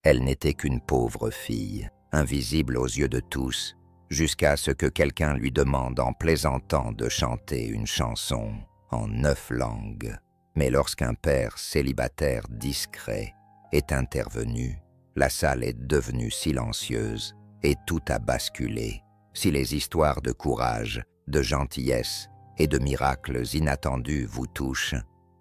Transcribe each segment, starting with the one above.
Elle n'était qu'une pauvre fille, invisible aux yeux de tous, jusqu'à ce que quelqu'un lui demande en plaisantant de chanter une chanson en 9 langues. Mais lorsqu'un père célibataire discret est intervenu, la salle est devenue silencieuse et tout a basculé. Si les histoires de courage, de gentillesse et de miracles inattendus vous touchent,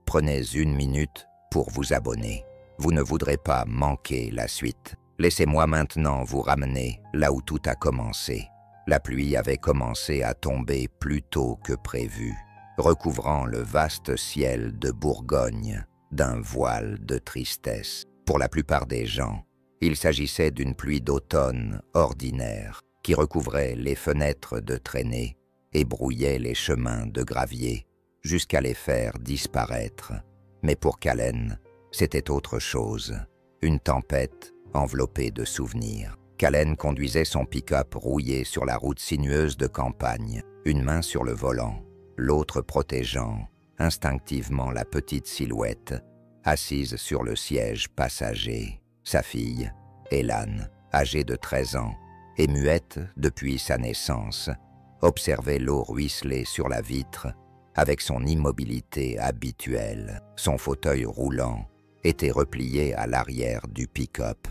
prenez 1 minute pour vous abonner. Vous ne voudrez pas manquer la suite. Laissez-moi maintenant vous ramener là où tout a commencé. La pluie avait commencé à tomber plus tôt que prévu, recouvrant le vaste ciel de Bourgogne d'un voile de tristesse. Pour la plupart des gens, il s'agissait d'une pluie d'automne ordinaire qui recouvrait les fenêtres de traînées et brouillait les chemins de gravier jusqu'à les faire disparaître. Mais pour Callen, c'était autre chose, une tempête enveloppée de souvenirs. Callen conduisait son pick-up rouillé sur la route sinueuse de campagne, une main sur le volant, l'autre protégeant instinctivement la petite silhouette assise sur le siège passager. Sa fille, Elan, âgée de 13 ans et muette depuis sa naissance, observait l'eau ruisseler sur la vitre avec son immobilité habituelle. Son fauteuil roulant était replié à l'arrière du pick-up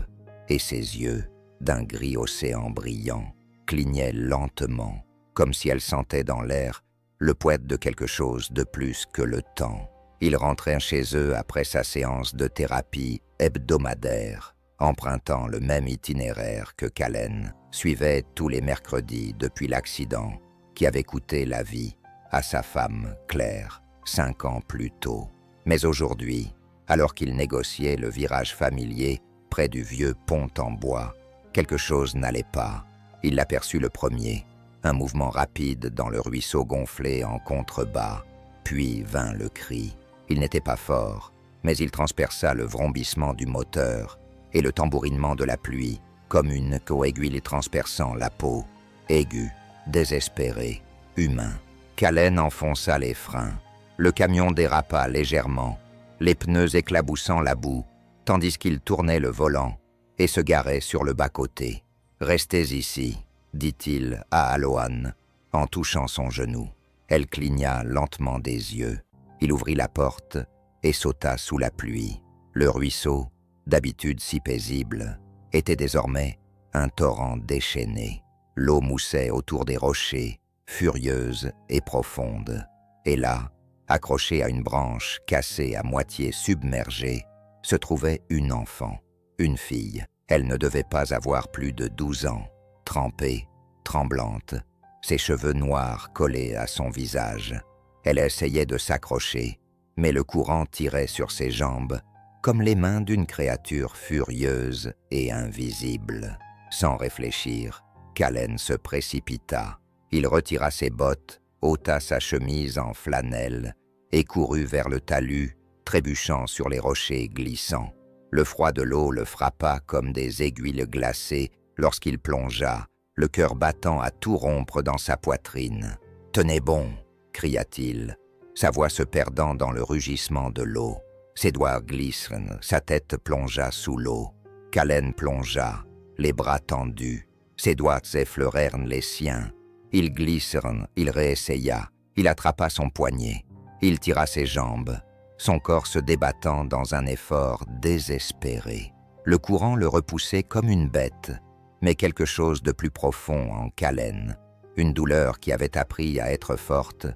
et ses yeux, d'un gris océan brillant, clignaient lentement, comme si elle sentait dans l'air le poète de quelque chose de plus que le temps. Ils rentraient chez eux après sa séance de thérapie hebdomadaire, empruntant le même itinéraire que Callen suivait tous les mercredis depuis l'accident qui avait coûté la vie à sa femme Claire 5 ans plus tôt. Mais aujourd'hui, alors qu'il négociait le virage familier près du vieux pont en bois, quelque chose n'allait pas. Il l'aperçut le premier, un mouvement rapide dans le ruisseau gonflé en contrebas, puis vint le cri. Il n'était pas fort, mais il transperça le vrombissement du moteur et le tambourinement de la pluie, comme une coaiguille transperçant la peau, aigu, désespéré, humain. Callen enfonça les freins. Le camion dérapa légèrement, les pneus éclaboussant la boue, tandis qu'il tournait le volant et se garait sur le bas-côté. « Restez ici », dit-il à Alohan, en touchant son genou. Elle cligna lentement des yeux. Il ouvrit la porte et sauta sous la pluie. Le ruisseau, d'habitude si paisible, était désormais un torrent déchaîné. L'eau moussait autour des rochers, furieuse et profonde. Et là, accrochée à une branche cassée à moitié submergée, se trouvait une enfant, une fille. Elle ne devait pas avoir plus de 12 ans, trempée, tremblante, ses cheveux noirs collés à son visage. Elle essayait de s'accrocher, mais le courant tirait sur ses jambes comme les mains d'une créature furieuse et invisible. Sans réfléchir, Callen se précipita. Il retira ses bottes, ôta sa chemise en flanelle et courut vers le talus, trébuchant sur les rochers glissants. Le froid de l'eau le frappa comme des aiguilles glacées lorsqu'il plongea, le cœur battant à tout rompre dans sa poitrine. « Tenez bon !» cria-t-il, sa voix se perdant dans le rugissement de l'eau. Ses doigts glissèrent, sa tête plongea sous l'eau. Callen plongea, les bras tendus. Ses doigts effleurèrent les siens. Ils glissèrent, il réessaya. Il attrapa son poignet. Il tira ses jambes, son corps se débattant dans un effort désespéré. Le courant le repoussait comme une bête, mais quelque chose de plus profond en Callen, une douleur qui avait appris à être forte,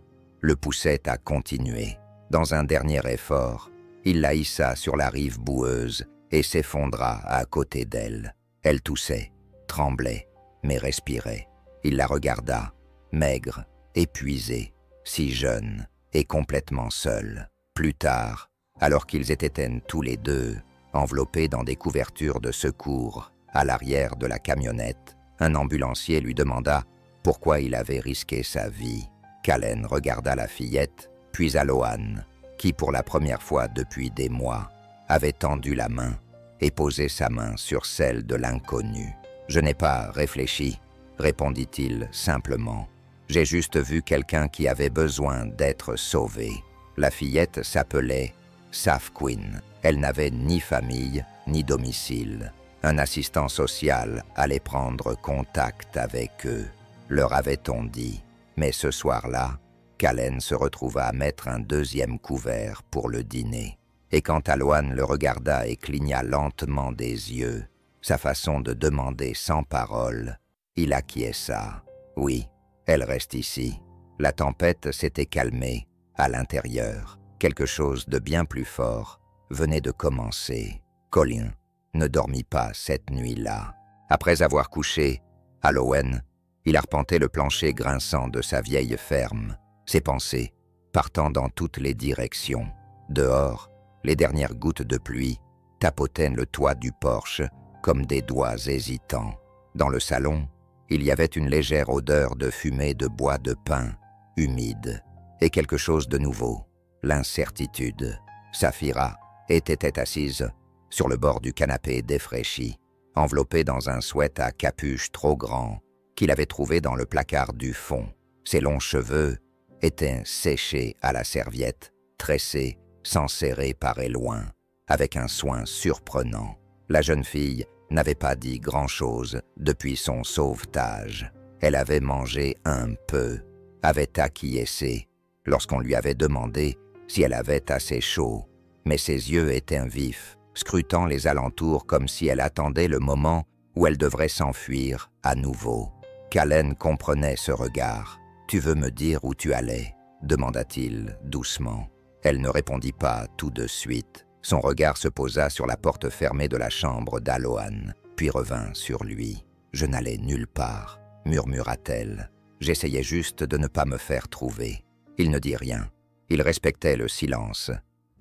le poussait à continuer. Dans un dernier effort, il la hissa sur la rive boueuse et s'effondra à côté d'elle. Elle toussait, tremblait, mais respirait. Il la regarda, maigre, épuisée, si jeune et complètement seule. Plus tard, alors qu'ils étaient tous les deux, enveloppés dans des couvertures de secours, à l'arrière de la camionnette, un ambulancier lui demanda pourquoi il avait risqué sa vie. Callen regarda la fillette, puis Alohan, qui pour la première fois depuis des mois, avait tendu la main et posé sa main sur celle de l'inconnu. « Je n'ai pas réfléchi », répondit-il simplement. « J'ai juste vu quelqu'un qui avait besoin d'être sauvé. » La fillette s'appelait Safquin. Elle n'avait ni famille, ni domicile. Un assistant social allait prendre contact avec eux, leur avait-on dit. Mais ce soir-là, Callen se retrouva à mettre un deuxième couvert pour le dîner. Et quand Aloan le regarda et cligna lentement des yeux, sa façon de demander sans parole, il acquiesça. Oui, elle reste ici. La tempête s'était calmée à l'intérieur. Quelque chose de bien plus fort venait de commencer. Colin ne dormit pas cette nuit-là. Après avoir couché, Aloan, il arpentait le plancher grinçant de sa vieille ferme, ses pensées partant dans toutes les directions. Dehors, les dernières gouttes de pluie tapotaient le toit du porche comme des doigts hésitants. Dans le salon, il y avait une légère odeur de fumée de bois de pin, humide, et quelque chose de nouveau, l'incertitude. Saphira était assise sur le bord du canapé défraîchi, enveloppée dans un sweat à capuche trop grand qu'il avait trouvé dans le placard du fond. Ses longs cheveux étaient séchés à la serviette, tressés, s'enserrer paraît loin, avec un soin surprenant. La jeune fille n'avait pas dit grand-chose depuis son sauvetage. Elle avait mangé un peu, avait acquiescé lorsqu'on lui avait demandé si elle avait assez chaud, mais ses yeux étaient vifs, scrutant les alentours comme si elle attendait le moment où elle devrait s'enfuir à nouveau. Callen comprenait ce regard. « Tu veux me dire où tu allais ?» demanda-t-il doucement. Elle ne répondit pas tout de suite. Son regard se posa sur la porte fermée de la chambre d'Aloan, puis revint sur lui. « Je n'allais nulle part, » murmura-t-elle. « J'essayais juste de ne pas me faire trouver. » Il ne dit rien. Il respectait le silence.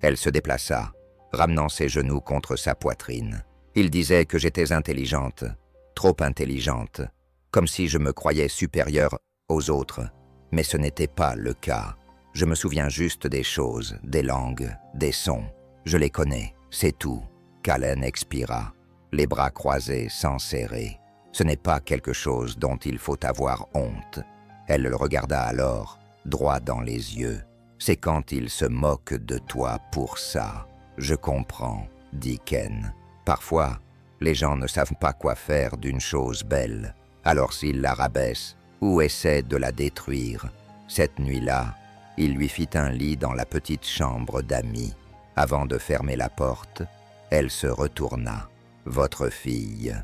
Elle se déplaça, ramenant ses genoux contre sa poitrine. Il disait que j'étais intelligente, trop intelligente, comme si je me croyais supérieure aux autres. Mais ce n'était pas le cas. Je me souviens juste des choses, des langues, des sons. Je les connais, c'est tout. Callen expira, les bras croisés sans serrer. Ce n'est pas quelque chose dont il faut avoir honte. Elle le regarda alors, droit dans les yeux. C'est quand il se moque de toi pour ça. Je comprends, dit Ken. Parfois, les gens ne savent pas quoi faire d'une chose belle. Alors s'il la rabaisse ou essaie de la détruire, cette nuit-là, il lui fit un lit dans la petite chambre d'Amy. Avant de fermer la porte, elle se retourna. « Votre fille. »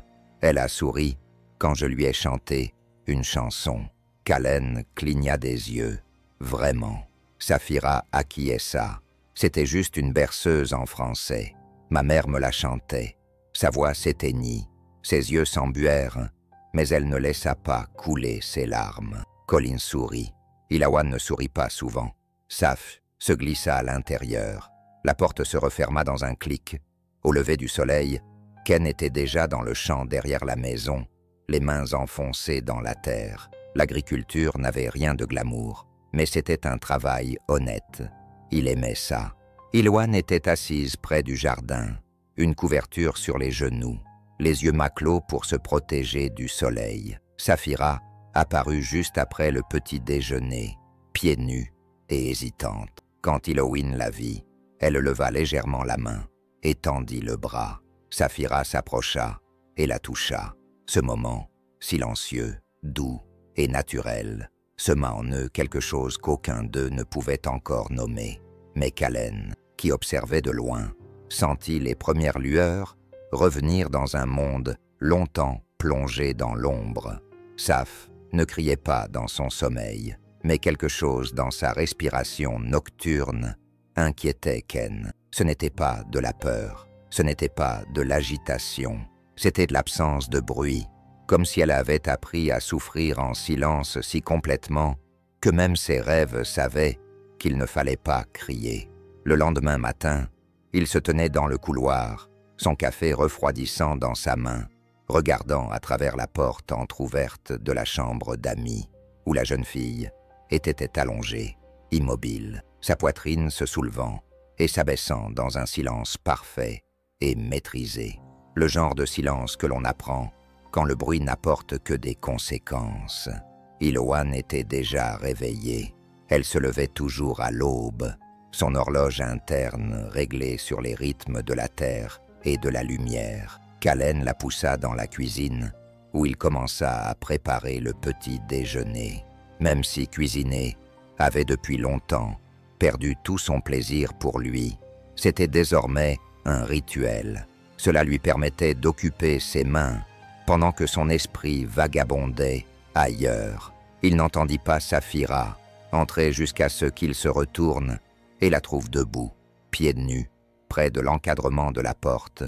Elle a souri quand je lui ai chanté une chanson. Callen cligna des yeux. « Vraiment. » Saphira acquiesça. C'était juste une berceuse en français. Ma mère me la chantait. Sa voix s'éteignit. Ses yeux s'embuèrent, mais elle ne laissa pas couler ses larmes. Colin sourit. Ilawan ne sourit pas souvent. Saf se glissa à l'intérieur. La porte se referma dans un clic. Au lever du soleil, Ken était déjà dans le champ derrière la maison, les mains enfoncées dans la terre. L'agriculture n'avait rien de glamour, mais c'était un travail honnête. Il aimait ça. Ilawan était assise près du jardin, une couverture sur les genoux, les yeux maclos pour se protéger du soleil. Saphira apparut juste après le petit déjeuner, pieds nus et hésitante. Quand Halloween la vit, elle leva légèrement la main et tendit le bras. Saphira s'approcha et la toucha. Ce moment, silencieux, doux et naturel, sema en eux quelque chose qu'aucun d'eux ne pouvait encore nommer. Mais Callen, qui observait de loin, sentit les premières lueurs revenir dans un monde longtemps plongé dans l'ombre. Saf ne criait pas dans son sommeil, mais quelque chose dans sa respiration nocturne inquiétait Ken. Ce n'était pas de la peur, ce n'était pas de l'agitation, c'était de l'absence de bruit, comme si elle avait appris à souffrir en silence si complètement que même ses rêves savaient qu'il ne fallait pas crier. Le lendemain matin, il se tenait dans le couloir, son café refroidissant dans sa main, regardant à travers la porte entr'ouverte de la chambre d'Amy, où la jeune fille était allongée, immobile, sa poitrine se soulevant et s'abaissant dans un silence parfait et maîtrisé. Le genre de silence que l'on apprend quand le bruit n'apporte que des conséquences. Ilawan était déjà réveillée. Elle se levait toujours à l'aube, son horloge interne réglée sur les rythmes de la terre et de la lumière. Kalen la poussa dans la cuisine, où il commença à préparer le petit déjeuner. Même si cuisiner avait depuis longtemps perdu tout son plaisir pour lui, c'était désormais un rituel. Cela lui permettait d'occuper ses mains pendant que son esprit vagabondait ailleurs. Il n'entendit pas Saphira entrer jusqu'à ce qu'il se retourne et la trouve debout, pieds nus, près de l'encadrement de la porte,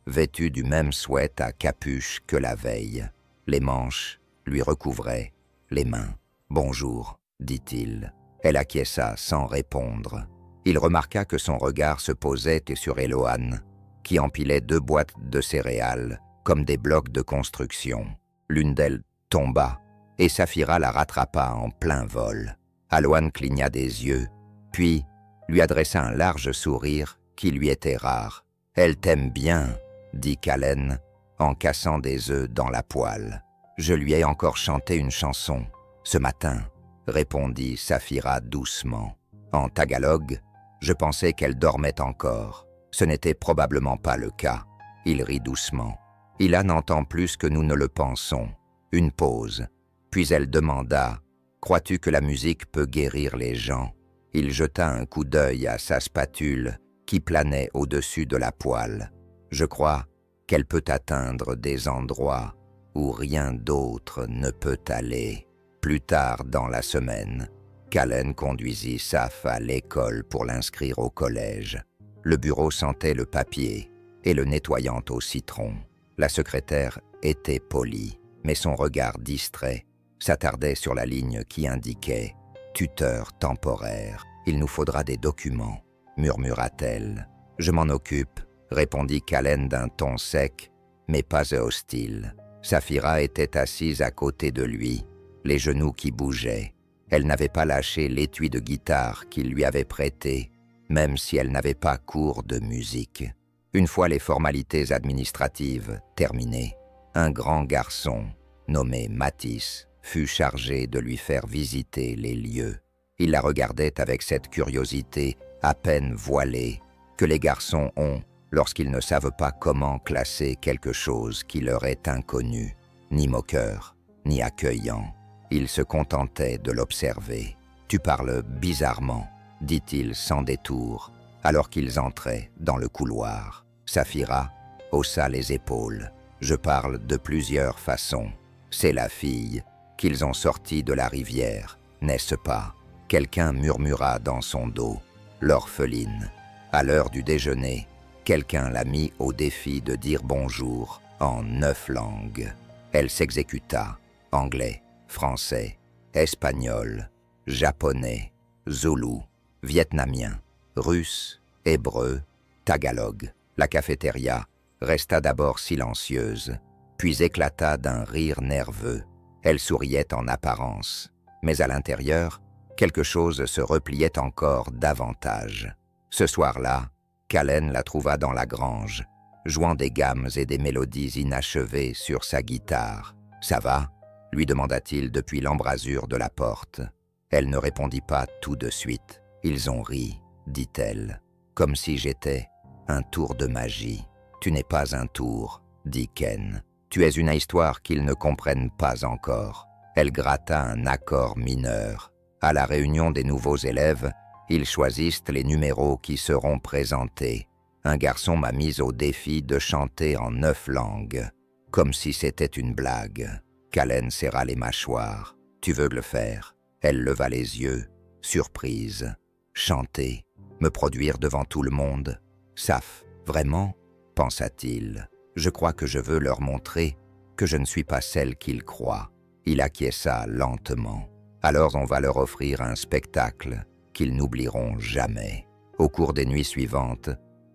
vêtue du même sweat à capuche que la veille. Les manches lui recouvraient les mains. « Bonjour », dit-il. Elle acquiesça sans répondre. Il remarqua que son regard se posait sur Eloane, qui empilait 2 boîtes de céréales comme des blocs de construction. L'une d'elles tomba, et Saphira la rattrapa en plein vol. Eloane cligna des yeux, puis lui adressa un large sourire qui lui était rare. « Elle t'aime bien », dit Kalen, en cassant des œufs dans la poêle. « Je lui ai encore chanté une chanson, ce matin », répondit Saphira doucement. En tagalog, je pensais qu'elle dormait encore. Ce n'était probablement pas le cas. Il rit doucement. Ilan entend plus que nous ne le pensons. Une pause. Puis elle demanda « Crois-tu que la musique peut guérir les gens ?» Il jeta un coup d'œil à sa spatule qui planait au-dessus de la poêle. « Je crois qu'elle peut atteindre des endroits où rien d'autre ne peut aller. » Plus tard dans la semaine, Kalen conduisit Saf à l'école pour l'inscrire au collège. Le bureau sentait le papier et le nettoyant au citron. La secrétaire était polie, mais son regard distrait s'attardait sur la ligne qui indiquait « tuteur temporaire, il nous faudra des documents », murmura-t-elle. « Je m'en occupe », répondit Kalen d'un ton sec, mais pas hostile. Saphira était assise à côté de lui, les genoux qui bougeaient. Elle n'avait pas lâché l'étui de guitare qu'il lui avait prêté, même si elle n'avait pas cours de musique. Une fois les formalités administratives terminées, un grand garçon, nommé Matisse, fut chargé de lui faire visiter les lieux. Il la regardait avec cette curiosité à peine voilée que les garçons ont lorsqu'ils ne savent pas comment classer quelque chose qui leur est inconnu, ni moqueur, ni accueillant. Il se contentait de l'observer. « Tu parles bizarrement », dit-il sans détour, alors qu'ils entraient dans le couloir. Saphira haussa les épaules. « Je parle de plusieurs façons. C'est la fille qu'ils ont sortie de la rivière, n'est-ce pas ?» Quelqu'un murmura dans son dos. « L'orpheline. » À l'heure du déjeuner, quelqu'un l'a mis au défi de dire bonjour en 9 langues. Elle s'exécuta. Anglais, français, espagnol, japonais, zoulou, vietnamien, russe, hébreu, tagalog. La cafétéria resta d'abord silencieuse, puis éclata d'un rire nerveux. Elle souriait en apparence, mais à l'intérieur, quelque chose se repliait encore davantage. Ce soir-là, Kalen la trouva dans la grange, jouant des gammes et des mélodies inachevées sur sa guitare. « Ça va ?» lui demanda-t-il depuis l'embrasure de la porte. Elle ne répondit pas tout de suite. « Ils ont ri », dit-elle, « comme si j'étais un tour de magie. »« Tu n'es pas un tour, » dit Ken. « Tu es une histoire qu'ils ne comprennent pas encore. » Elle gratta un accord mineur. À la réunion des nouveaux élèves, ils choisissent les numéros qui seront présentés. Un garçon m'a mise au défi de chanter en 9 langues, comme si c'était une blague. Kalen serra les mâchoires. « Tu veux le faire ?» Elle leva les yeux, surprise. « Chanter, me produire devant tout le monde. Saf, vraiment ?» pensa-t-il. « Je crois que je veux leur montrer que je ne suis pas celle qu'ils croient. » Il acquiesça lentement. « Alors on va leur offrir un spectacle qu'ils n'oublieront jamais. » Au cours des nuits suivantes,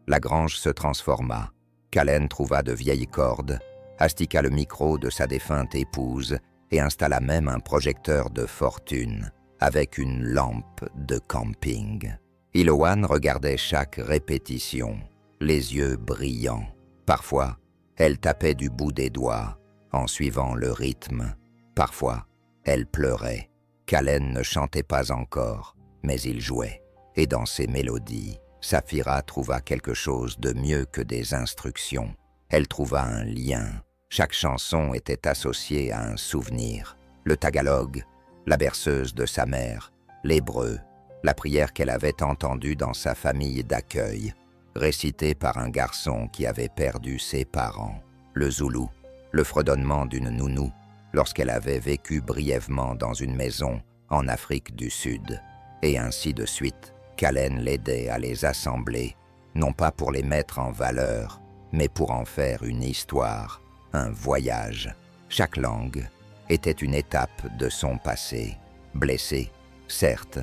la grange se transforma. Kalen trouva de vieilles cordes, astiqua le micro de sa défunte épouse et installa même un projecteur de fortune avec une lampe de camping. Iloane regardait chaque répétition, les yeux brillants. Parfois, elle tapait du bout des doigts en suivant le rythme. Parfois, elle pleurait. Kalen ne chantait pas encore, mais il jouait. Et dans ses mélodies, Saphira trouva quelque chose de mieux que des instructions. Elle trouva un lien. Chaque chanson était associée à un souvenir. Le tagalog, la berceuse de sa mère, l'hébreu, la prière qu'elle avait entendue dans sa famille d'accueil, récitée par un garçon qui avait perdu ses parents, le zoulou, le fredonnement d'une nounou, lorsqu'elle avait vécu brièvement dans une maison en Afrique du Sud, et ainsi de suite. Kalen l'aidait à les assembler, non pas pour les mettre en valeur, mais pour en faire une histoire, un voyage. Chaque langue était une étape de son passé, blessée, certes,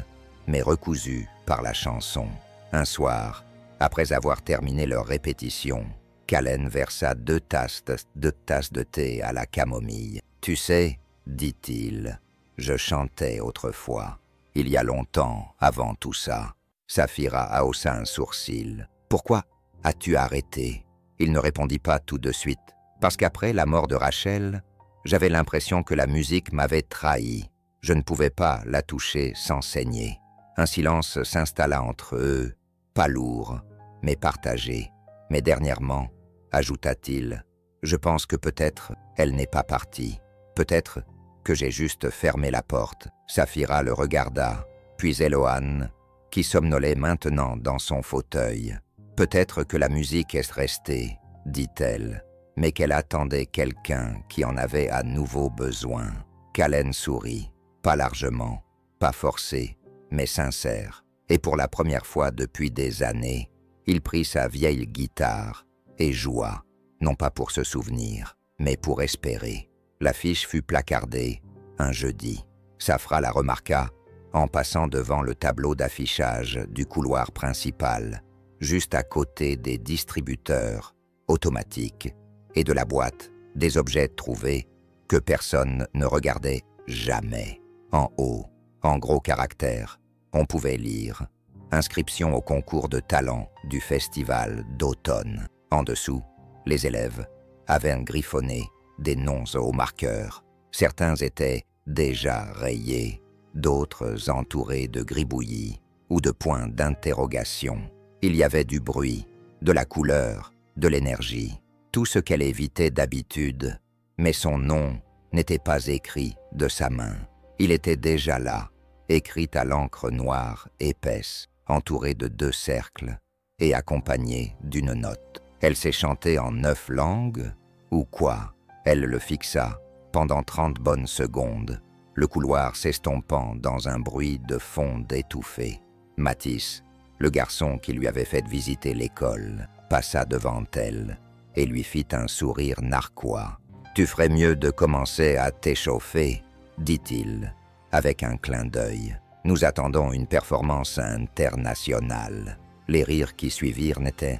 mais recousue par la chanson. Un soir, après avoir terminé leur répétition, Kalen versa deux tasses de thé à la camomille. « Tu sais, dit-il, je chantais autrefois, il y a longtemps avant tout ça. » Saphira haussa un sourcil. « Pourquoi as-tu arrêté ?» Il ne répondit pas tout de suite, parce qu'après la mort de Rachel, j'avais l'impression que la musique m'avait trahi. Je ne pouvais pas la toucher sans saigner. Un silence s'installa entre eux, pas lourd, mais partagé. Mais dernièrement, ajouta-t-il, je pense que peut-être elle n'est pas partie. Peut-être que j'ai juste fermé la porte. Saphira le regarda, puis Eloane, qui somnolait maintenant dans son fauteuil. Peut-être que la musique est restée, dit-elle, mais qu'elle attendait quelqu'un qui en avait à nouveau besoin. Kalen sourit, pas largement, pas forcé, mais sincère. Et pour la première fois depuis des années, il prit sa vieille guitare et joua, non pas pour se souvenir, mais pour espérer. L'affiche fut placardée un jeudi. Safra la remarqua en passant devant le tableau d'affichage du couloir principal, juste à côté des distributeurs automatiques et de la boîte des objets trouvés que personne ne regardait jamais. En haut, en gros caractères, on pouvait lire « Inscription au concours de talent du festival d'automne ». En dessous, les élèves avaient griffonné des noms au marqueur. Certains étaient déjà rayés, d'autres entourés de gribouillis ou de points d'interrogation. Il y avait du bruit, de la couleur, de l'énergie, tout ce qu'elle évitait d'habitude, mais son nom n'était pas écrit de sa main. Il était déjà là, écrit à l'encre noire épaisse, entouré de 2 cercles et accompagné d'une note. Elle s'est chantée en 9 langues, ou quoi? Elle le fixa pendant 30 bonnes secondes, le couloir s'estompant dans un bruit de fond étouffé. Mathis, le garçon qui lui avait fait visiter l'école, passa devant elle et lui fit un sourire narquois. « Tu ferais mieux de commencer à t'échauffer, » dit-il, avec un clin d'œil. « Nous attendons une performance internationale. » Les rires qui suivirent n'étaient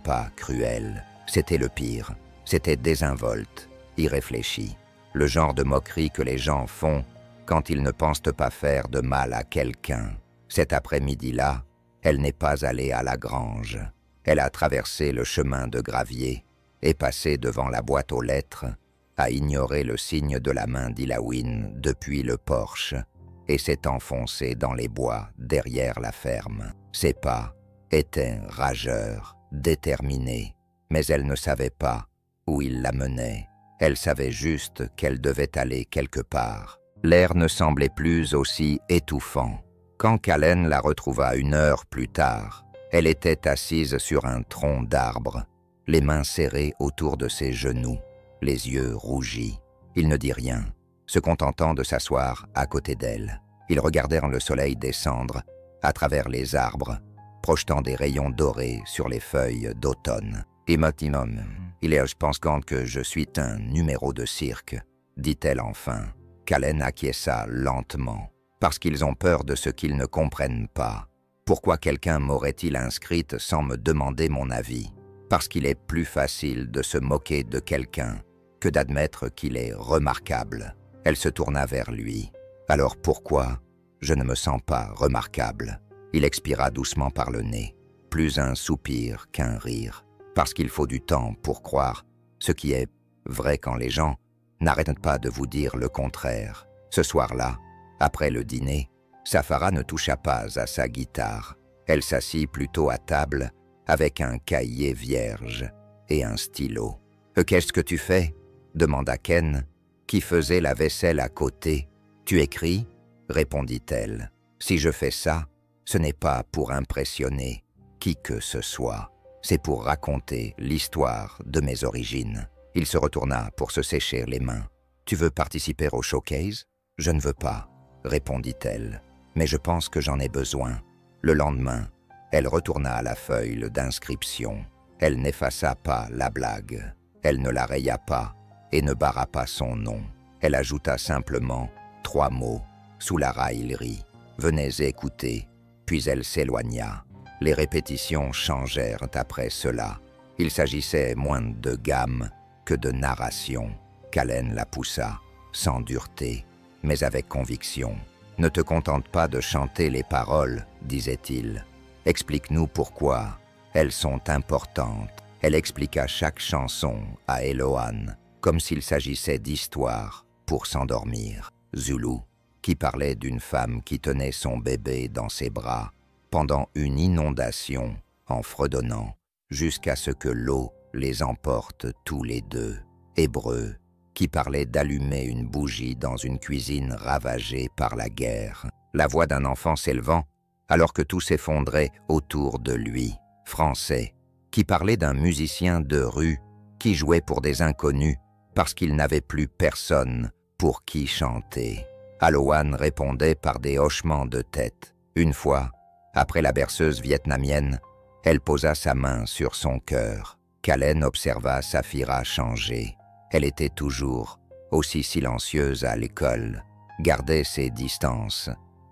pas cruels. C'était le pire. C'était désinvolte, irréfléchi. Le genre de moquerie que les gens font quand ils ne pensent pas faire de mal à quelqu'un. Cet après-midi-là, elle n'est pas allée à la grange. Elle a traversé le chemin de gravier et passé devant la boîte aux lettres, a ignoré le signe de la main d'Ilawin depuis le porche et s'est enfoncée dans les bois derrière la ferme. Ses pas étaient rageurs, déterminés, mais elle ne savait pas où il la menait. Elle savait juste qu'elle devait aller quelque part. L'air ne semblait plus aussi étouffant. Quand Kalen la retrouva 1 heure plus tard, elle était assise sur un tronc d'arbre, les mains serrées autour de ses genoux, les yeux rougis. Il ne dit rien, se contentant de s'asseoir à côté d'elle. Ils regardèrent le soleil descendre à travers les arbres, projetant des rayons dorés sur les feuilles d'automne. « Et maintenant, je pense que je suis un numéro de cirque, » dit-elle enfin. Kalen acquiesça lentement, parce qu'ils ont peur de ce qu'ils ne comprennent pas. Pourquoi quelqu'un m'aurait-il inscrite sans me demander mon avis? Parce qu'il est plus facile de se moquer de quelqu'un que d'admettre qu'il est remarquable. Elle se tourna vers lui. Alors pourquoi je ne me sens pas remarquable? Il expira doucement par le nez, plus un soupir qu'un rire. Parce qu'il faut du temps pour croire ce qui est vrai quand les gens n'arrêtent pas de vous dire le contraire. Ce soir-là, après le dîner, Saphira ne toucha pas à sa guitare. Elle s'assit plutôt à table avec un cahier vierge et un stylo. « Qu'est-ce que tu fais » demanda Ken, qui faisait la vaisselle à côté. « Tu écris » répondit-elle. « Si je fais ça, ce n'est pas pour impressionner qui que ce soit. C'est pour raconter l'histoire de mes origines. » Il se retourna pour se sécher les mains. « Tu veux participer au showcase ?»« Je ne veux pas, » répondit-elle. « Mais je pense que j'en ai besoin. » Le lendemain, elle retourna à la feuille d'inscription. Elle n'effaça pas la blague. Elle ne la raya pas et ne barra pas son nom. Elle ajouta simplement 3 mots sous la raillerie. « Venez écouter », puis elle s'éloigna. Les répétitions changèrent après cela. Il s'agissait moins de gamme que de narration. Callen la poussa, sans dureté, mais avec conviction. « Ne te contente pas de chanter les paroles, disait-il. Explique-nous pourquoi. Elles sont importantes. » Elle expliqua chaque chanson à Eloane, comme s'il s'agissait d'histoires pour s'endormir. Zulu, qui parlait d'une femme qui tenait son bébé dans ses bras pendant une inondation en fredonnant jusqu'à ce que l'eau les emporte tous les deux. Hébreu, qui parlait d'allumer une bougie dans une cuisine ravagée par la guerre. La voix d'un enfant s'élevant alors que tout s'effondrait autour de lui. Français, qui parlait d'un musicien de rue qui jouait pour des inconnus parce qu'il n'avait plus personne pour qui chanter. Aloane répondait par des hochements de tête. Une fois, après la berceuse vietnamienne, elle posa sa main sur son cœur. Callen observa Safira changer. Elle était toujours aussi silencieuse à l'école, gardait ses distances,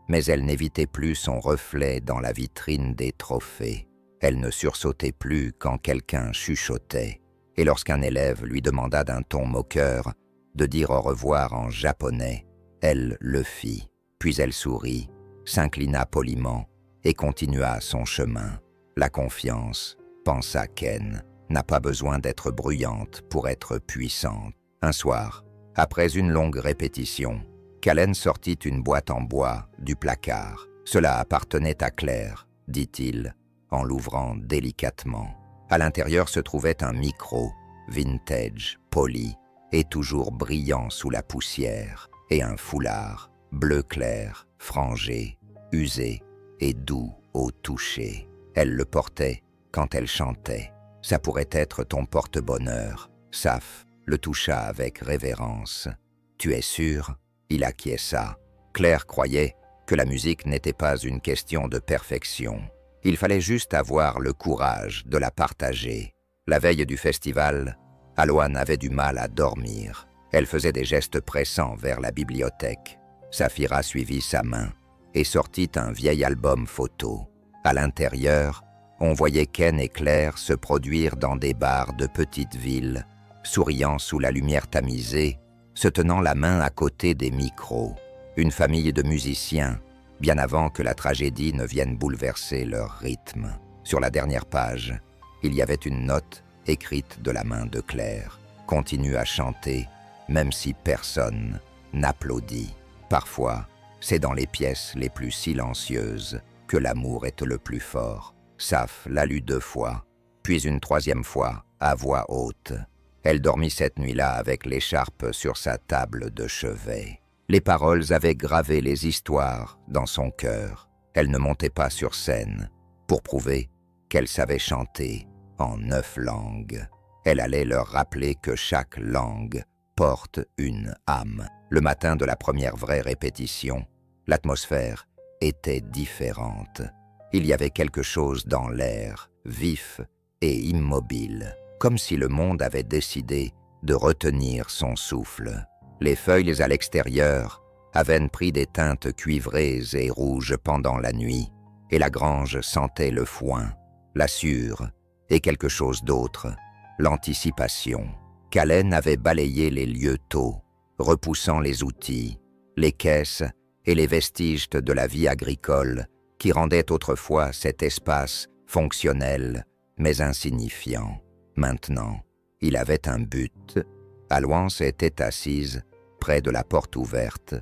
mais elle n'évitait plus son reflet dans la vitrine des trophées. Elle ne sursautait plus quand quelqu'un chuchotait, et lorsqu'un élève lui demanda d'un ton moqueur de dire au revoir en japonais, elle le fit. Puis elle sourit, s'inclina poliment et continua son chemin. La confiance, pensa Ken, n'a pas besoin d'être bruyante pour être puissante. Un soir, après une longue répétition, Callen sortit une boîte en bois du placard. « Cela appartenait à Claire, dit-il, en l'ouvrant délicatement. À l'intérieur se trouvait un micro, vintage, poli, et toujours brillant sous la poussière, et un foulard, bleu clair, frangé, usé et doux au toucher. Elle le portait quand elle chantait. Ça pourrait être ton porte-bonheur. » Saf le toucha avec révérence. « Tu es sûr ?» Il acquiesça. Claire croyait que la musique n'était pas une question de perfection. Il fallait juste avoir le courage de la partager. La veille du festival, Aloane avait du mal à dormir. Elle faisait des gestes pressants vers la bibliothèque. Safira suivit sa main et sortit un vieil album photo. À l'intérieur, on voyait Ken et Claire se produire dans des bars de petites villes, souriant sous la lumière tamisée, se tenant la main à côté des micros. Une famille de musiciens, bien avant que la tragédie ne vienne bouleverser leur rythme. Sur la dernière page, il y avait une note écrite de la main de Claire. « Continue à chanter, même si personne n'applaudit. Parfois, c'est dans les pièces les plus silencieuses que l'amour est le plus fort. » Saf la lut 2 fois, puis une 3e fois, à voix haute. Elle dormit cette nuit-là avec l'écharpe sur sa table de chevet. Les paroles avaient gravé les histoires dans son cœur. Elle ne montait pas sur scène pour prouver qu'elle savait chanter en 9 langues. Elle allait leur rappeler que chaque langue porte une âme. Le matin de la première vraie répétition, l'atmosphère était différente. Il y avait quelque chose dans l'air, vif et immobile, comme si le monde avait décidé de retenir son souffle. Les feuilles à l'extérieur avaient pris des teintes cuivrées et rouges pendant la nuit, et la grange sentait le foin, la sûre et quelque chose d'autre, l'anticipation. Callen avait balayé les lieux tôt, repoussant les outils, les caisses et les vestiges de la vie agricole qui rendaient autrefois cet espace fonctionnel mais insignifiant. Maintenant, il avait un but. Aloance était assise près de la porte ouverte,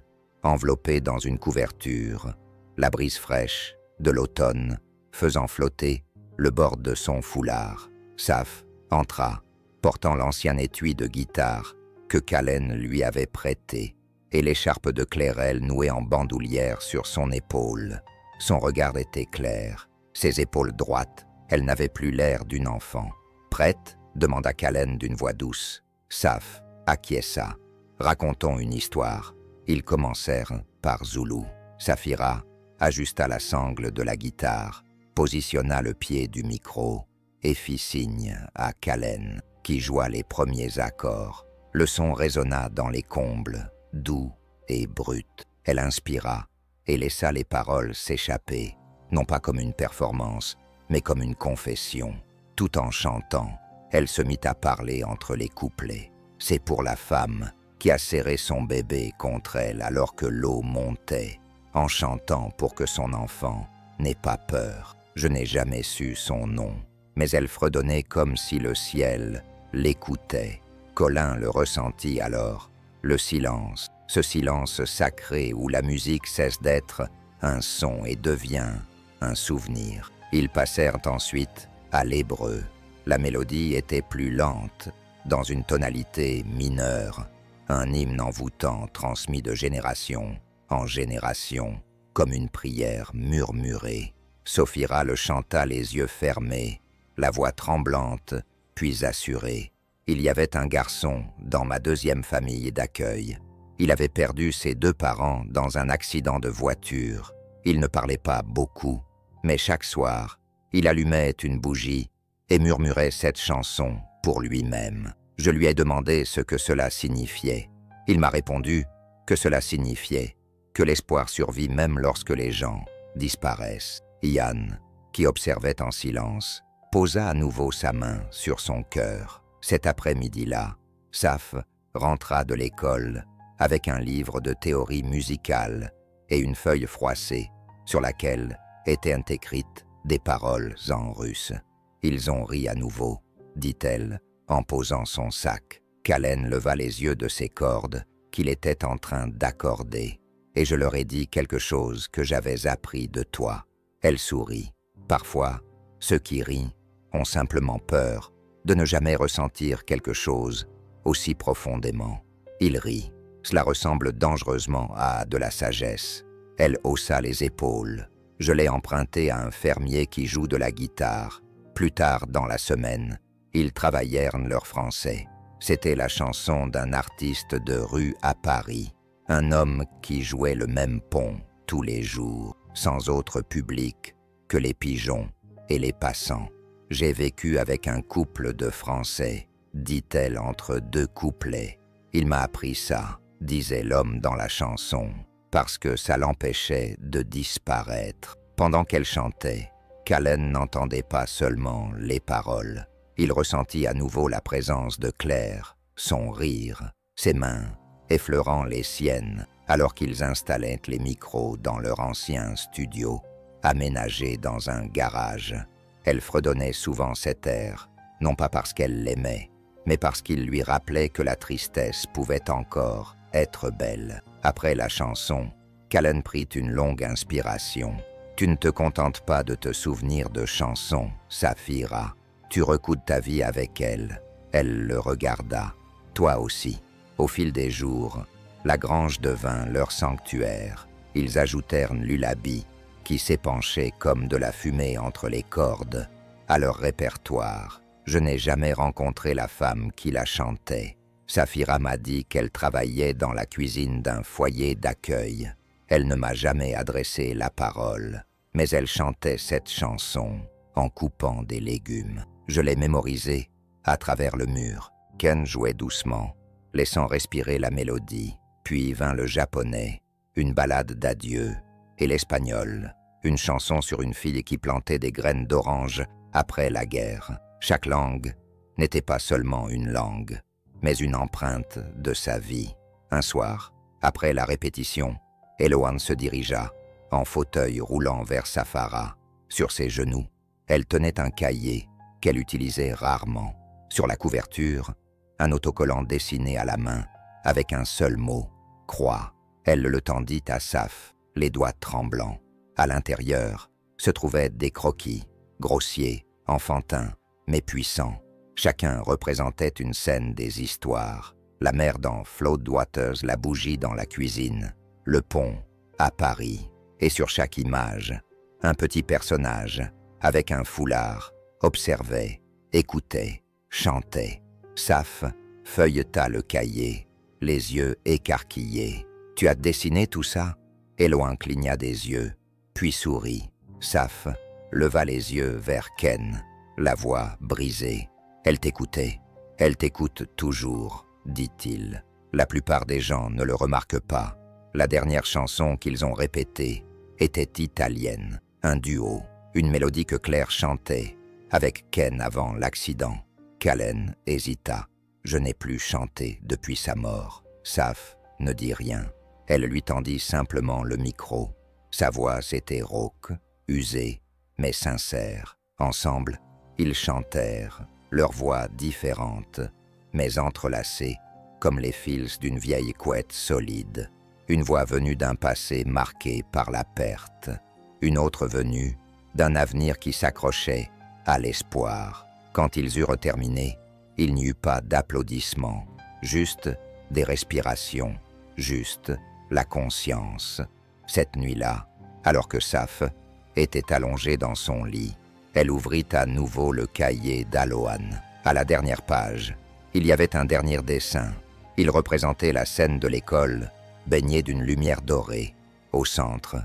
enveloppée dans une couverture, la brise fraîche de l'automne faisant flotter le bord de son foulard. Saf entra portant l'ancien étui de guitare que Callen lui avait prêté, et l'écharpe de clairelle nouée en bandoulière sur son épaule. Son regard était clair, ses épaules droites, elle n'avait plus l'air d'une enfant. « Prête ?» demanda Callen d'une voix douce. Saf acquiesça. « Racontons une histoire. » Ils commencèrent par Zoulou. Safira ajusta la sangle de la guitare, positionna le pied du micro et fit signe à Callen, qui joua les premiers accords. Le son résonna dans les combles, doux et brut. Elle inspira et laissa les paroles s'échapper, non pas comme une performance, mais comme une confession. Tout en chantant, elle se mit à parler entre les couplets. C'est pour la femme qui a serré son bébé contre elle alors que l'eau montait, en chantant pour que son enfant n'ait pas peur. Je n'ai jamais su son nom, mais elle fredonnait comme si le ciel l'écoutait. Colin le ressentit alors, le silence, ce silence sacré où la musique cesse d'être un son et devient un souvenir. Ils passèrent ensuite à l'hébreu. La mélodie était plus lente, dans une tonalité mineure, un hymne envoûtant transmis de génération en génération, comme une prière murmurée. Sophira le chanta les yeux fermés, la voix tremblante, puis assurée. Il y avait un garçon dans ma deuxième famille d'accueil. Il avait perdu ses 2 parents dans un accident de voiture. Il ne parlait pas beaucoup, mais chaque soir, il allumait une bougie et murmurait cette chanson pour lui-même. Je lui ai demandé ce que cela signifiait. Il m'a répondu que cela signifiait que l'espoir survit même lorsque les gens disparaissent. Yann, qui observait en silence, posa à nouveau sa main sur son cœur. Cet après-midi-là, Saf rentra de l'école avec un livre de théorie musicale et une feuille froissée sur laquelle étaient écrites des paroles en russe. « Ils ont ri à nouveau », dit-elle en posant son sac. Callen leva les yeux de ses cordes qu'il était en train d'accorder. « Et je leur ai dit quelque chose que j'avais appris de toi. » Elle sourit. Parfois, ceux qui rient ont simplement peur de ne jamais ressentir quelque chose aussi profondément. Il rit. Cela ressemble dangereusement à de la sagesse. Elle haussa les épaules. Je l'ai emprunté à un fermier qui joue de la guitare. Plus tard dans la semaine, ils travaillèrent leur français. C'était la chanson d'un artiste de rue à Paris. Un homme qui jouait le même pont tous les jours, sans autre public que les pigeons et les passants. J'ai vécu avec un couple de Français, dit-elle entre 2 couplets. Il m'a appris ça, disait l'homme dans la chanson, parce que ça l'empêchait de disparaître. Pendant qu'elle chantait, Callen n'entendait pas seulement les paroles. Il ressentit à nouveau la présence de Claire, son rire, ses mains effleurant les siennes, alors qu'ils installaient les micros dans leur ancien studio, aménagé dans un garage. Elle fredonnait souvent cet air, non pas parce qu'elle l'aimait, mais parce qu'il lui rappelait que la tristesse pouvait encore être belle. Après la chanson, Callen prit une longue inspiration. « Tu ne te contentes pas de te souvenir de chansons, Safira. Tu recoudes ta vie avec elle. » Elle le regarda. « Toi aussi. » Au fil des jours, la grange devint leur sanctuaire. Ils ajoutèrent Lullaby, qui s'épanchait comme de la fumée entre les cordes, à leur répertoire. Je n'ai jamais rencontré la femme qui la chantait. Safira m'a dit qu'elle travaillait dans la cuisine d'un foyer d'accueil. Elle ne m'a jamais adressé la parole, mais elle chantait cette chanson en coupant des légumes. Je l'ai mémorisée à travers le mur. Ken jouait doucement, laissant respirer la mélodie. Puis vint le japonais, une ballade d'adieu, et l'espagnol, une chanson sur une fille qui plantait des graines d'orange après la guerre. Chaque langue n'était pas seulement une langue, mais une empreinte de sa vie. Un soir, après la répétition, Eloane se dirigea, en fauteuil roulant vers Safara. Sur ses genoux, elle tenait un cahier qu'elle utilisait rarement. Sur la couverture, un autocollant dessiné à la main, avec un seul mot, « Croix ». Elle le tendit à Saf, les doigts tremblants. À l'intérieur se trouvaient des croquis, grossiers, enfantins, mais puissants. Chacun représentait une scène des histoires. La mer dans Floodwaters, la bougie dans la cuisine, le pont à Paris, et sur chaque image, un petit personnage avec un foulard observait, écoutait, chantait. Saf feuilleta le cahier, les yeux écarquillés. « Tu as dessiné tout ça ?» Eloin cligna des yeux, puis sourit. Saf leva les yeux vers Ken, la voix brisée. « Elle t'écoutait. Elle t'écoute toujours, dit-il. La plupart des gens ne le remarquent pas. La dernière chanson qu'ils ont répétée était italienne, un duo, une mélodie que Claire chantait avec Ken avant l'accident. Kallen hésita. « Je n'ai plus chanté depuis sa mort. » Saf ne dit rien. Elle lui tendit simplement le micro. Sa voix s'était rauque, usée, mais sincère. Ensemble, ils chantèrent, leurs voix différentes, mais entrelacées, comme les fils d'une vieille couette solide. Une voix venue d'un passé marqué par la perte, une autre venue d'un avenir qui s'accrochait à l'espoir. Quand ils eurent terminé, il n'y eut pas d'applaudissements, juste des respirations, juste la conscience. Cette nuit-là, alors que Saf était allongée dans son lit, elle ouvrit à nouveau le cahier d'Aloan. À la dernière page, il y avait un dernier dessin. Il représentait la scène de l'école, baignée d'une lumière dorée. Au centre,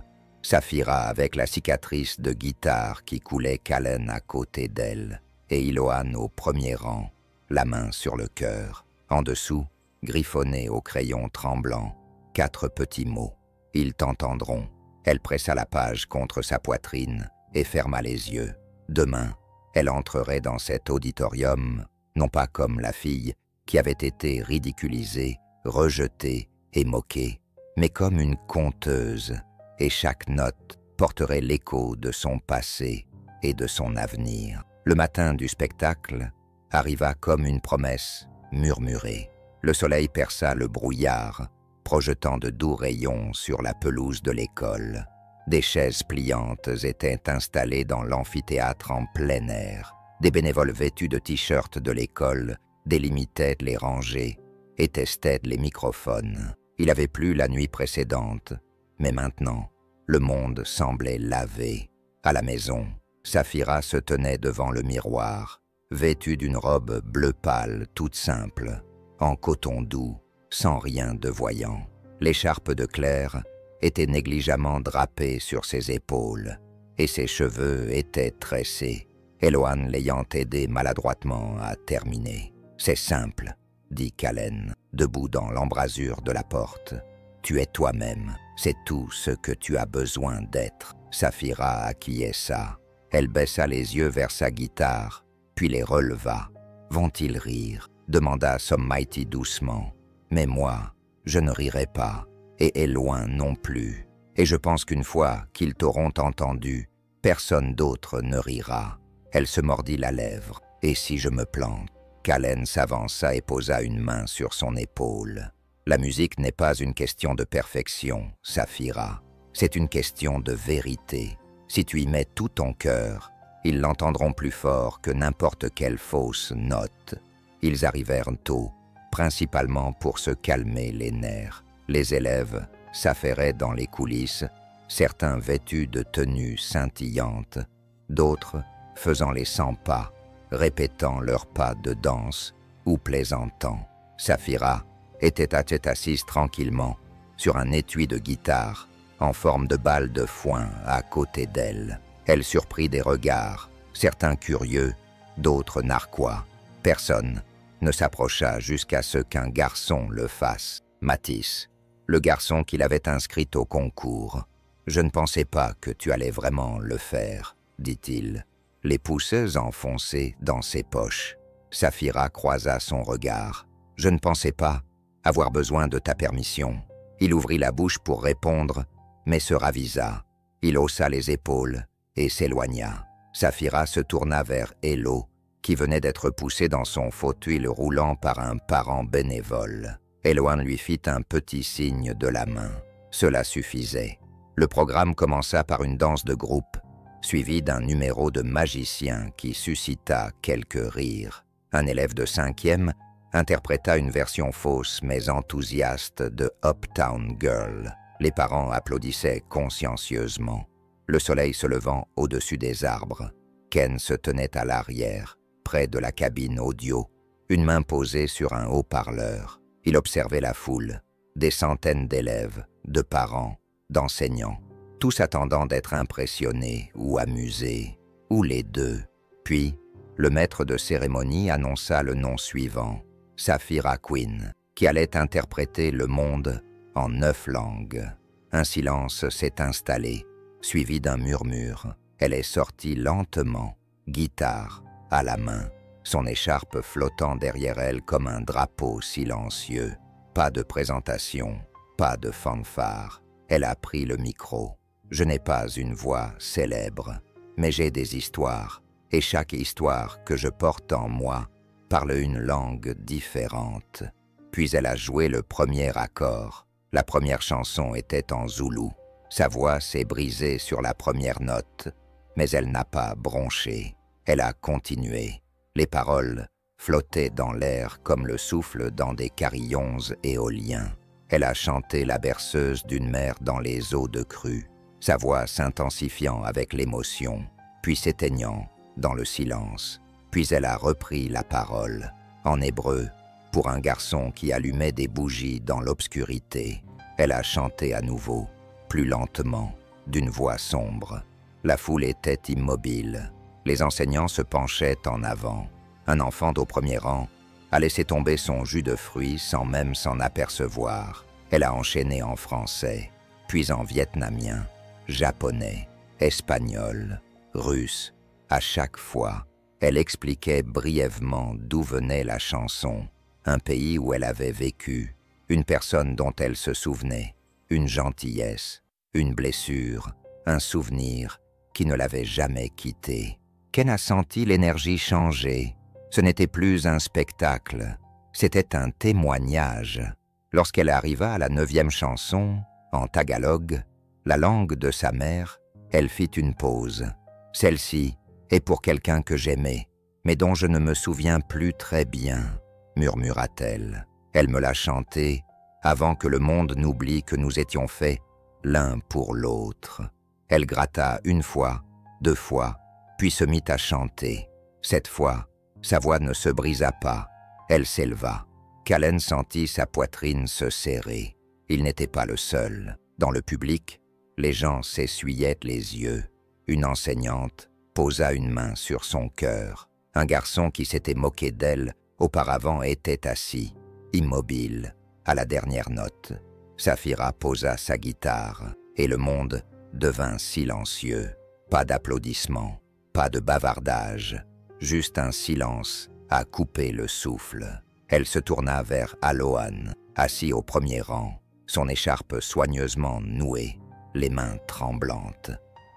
Saphira avec la cicatrice de guitare qui coulait Kallen à côté d'elle, et Iloan au premier rang, la main sur le cœur. En dessous, griffonné au crayon tremblant, 4 petits mots. « Ils t'entendront ». Elle pressa la page contre sa poitrine et ferma les yeux. Demain, elle entrerait dans cet auditorium, non pas comme la fille qui avait été ridiculisée, rejetée et moquée, mais comme une conteuse, et chaque note porterait l'écho de son passé et de son avenir. Le matin du spectacle arriva comme une promesse murmurée. Le soleil perça le brouillard, projetant de doux rayons sur la pelouse de l'école. Des chaises pliantes étaient installées dans l'amphithéâtre en plein air. Des bénévoles vêtus de t-shirts de l'école délimitaient les rangées et testaient les microphones. Il avait plu la nuit précédente, mais maintenant, le monde semblait lavé. À la maison, Saphira se tenait devant le miroir, vêtue d'une robe bleu pâle toute simple, en coton doux, sans rien de voyant. L'écharpe de Claire était négligemment drapée sur ses épaules, et ses cheveux étaient tressés, Eloan l'ayant aidé maladroitement à terminer. « C'est simple, » dit Kallen, debout dans l'embrasure de la porte. « Tu es toi-même, c'est tout ce que tu as besoin d'être. » Saphira acquiesça. Elle baissa les yeux vers sa guitare, puis les releva. « Vont-ils rire ?» demanda Sommighty doucement. « Mais moi, je ne rirai pas, et Eloin non plus. Et je pense qu'une fois qu'ils t'auront entendu, personne d'autre ne rira. » Elle se mordit la lèvre. « Et si je me plante ?» Kallen s'avança et posa une main sur son épaule. « La musique n'est pas une question de perfection, Saphira. C'est une question de vérité. Si tu y mets tout ton cœur, ils l'entendront plus fort que n'importe quelle fausse note. » Ils arrivèrent tôt, principalement pour se calmer les nerfs. Les élèves s'affairaient dans les coulisses, certains vêtus de tenues scintillantes, d'autres faisant les 100 pas, répétant leurs pas de danse ou plaisantant. Saphira était assise tranquillement sur un étui de guitare en forme de balle de foin à côté d'elle. Elle surprit des regards, certains curieux, d'autres narquois. Personne ne s'approcha jusqu'à ce qu'un garçon le fasse. Mathis, le garçon qui l'avait inscrite au concours. « Je ne pensais pas que tu allais vraiment le faire, » dit-il, les pouces enfoncées dans ses poches. Saphira croisa son regard. « Je ne pensais pas avoir besoin de ta permission. » Il ouvrit la bouche pour répondre, mais se ravisa. Il haussa les épaules et s'éloigna. Saphira se tourna vers Elo, qui venait d'être poussé dans son fauteuil roulant par un parent bénévole. Eloan lui fit un petit signe de la main. Cela suffisait. Le programme commença par une danse de groupe, suivi d'un numéro de magicien qui suscita quelques rires. Un élève de 5e interpréta une version fausse mais enthousiaste de Uptown Girl. Les parents applaudissaient consciencieusement. Le soleil se levant au-dessus des arbres, Ken se tenait à l'arrière, près de la cabine audio, une main posée sur un haut-parleur. Il observait la foule, des centaines d'élèves, de parents, d'enseignants, tous attendant d'être impressionnés ou amusés, ou les deux. Puis, le maître de cérémonie annonça le nom suivant, Saphira Quinn, qui allait interpréter le monde en 9 langues. Un silence s'est installé, suivi d'un murmure. Elle est sortie lentement, guitare à la main, son écharpe flottant derrière elle comme un drapeau silencieux. Pas de présentation, pas de fanfare. Elle a pris le micro. Je n'ai pas une voix célèbre, mais j'ai des histoires, et chaque histoire que je porte en moi parle une langue différente. Puis elle a joué le premier accord. La première chanson était en zoulou. Sa voix s'est brisée sur la première note, mais elle n'a pas bronché. Elle a continué. Les paroles flottaient dans l'air comme le souffle dans des carillons éoliens. Elle a chanté la berceuse d'une mer dans les eaux de crue, sa voix s'intensifiant avec l'émotion, puis s'éteignant dans le silence. Puis elle a repris la parole, en hébreu, pour un garçon qui allumait des bougies dans l'obscurité. Elle a chanté à nouveau, plus lentement, d'une voix sombre. La foule était immobile. Les enseignants se penchaient en avant. Un enfant au premier rang a laissé tomber son jus de fruits sans même s'en apercevoir. Elle a enchaîné en français, puis en vietnamien, japonais, espagnol, russe. À chaque fois, elle expliquait brièvement d'où venait la chanson, un pays où elle avait vécu, une personne dont elle se souvenait, une gentillesse, une blessure, un souvenir qui ne l'avait jamais quittée. Ken a senti l'énergie changer. Ce n'était plus un spectacle, c'était un témoignage. Lorsqu'elle arriva à la 9e chanson, en tagalog, la langue de sa mère, elle fit une pause. Celle-ci est pour quelqu'un que j'aimais, mais dont je ne me souviens plus très bien, murmura-t-elle. Elle me l'a chanté avant que le monde n'oublie que nous étions faits l'un pour l'autre. Elle gratta une fois, 2 fois, puis se mit à chanter. Cette fois, sa voix ne se brisa pas, elle s'éleva. Callen sentit sa poitrine se serrer. Il n'était pas le seul. Dans le public, les gens s'essuyaient les yeux. Une enseignante posa une main sur son cœur. Un garçon qui s'était moqué d'elle auparavant était assis, immobile, à la dernière note. Saphira posa sa guitare et le monde devint silencieux. Pas d'applaudissements, pas de bavardage, juste un silence à couper le souffle. Elle se tourna vers Alohan, assis au premier rang, son écharpe soigneusement nouée, les mains tremblantes.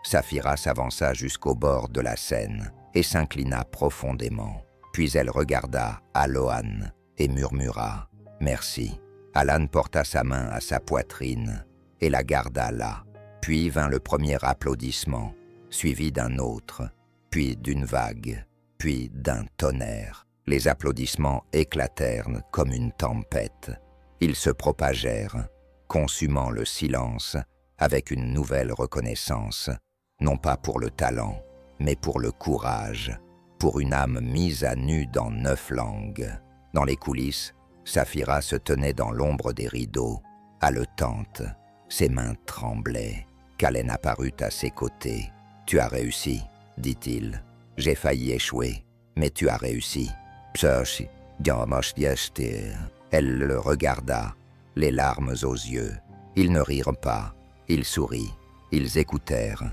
Saphira s'avança jusqu'au bord de la scène et s'inclina profondément. Puis elle regarda Alohan et murmura « Merci ». Alan porta sa main à sa poitrine et la garda là. Puis vint le premier applaudissement, suivi d'un autre, puis d'une vague, puis d'un tonnerre. Les applaudissements éclatèrent comme une tempête. Ils se propagèrent, consumant le silence avec une nouvelle reconnaissance, non pas pour le talent, mais pour le courage, pour une âme mise à nu dans 9 langues. Dans les coulisses, Saphira se tenait dans l'ombre des rideaux, haletante. Ses mains tremblaient. Callen apparut à ses côtés. « Tu as réussi, dit-il. J'ai failli échouer, mais tu as réussi. » Elle le regarda, les larmes aux yeux. Ils ne rirent pas, ils sourirent, ils écoutèrent.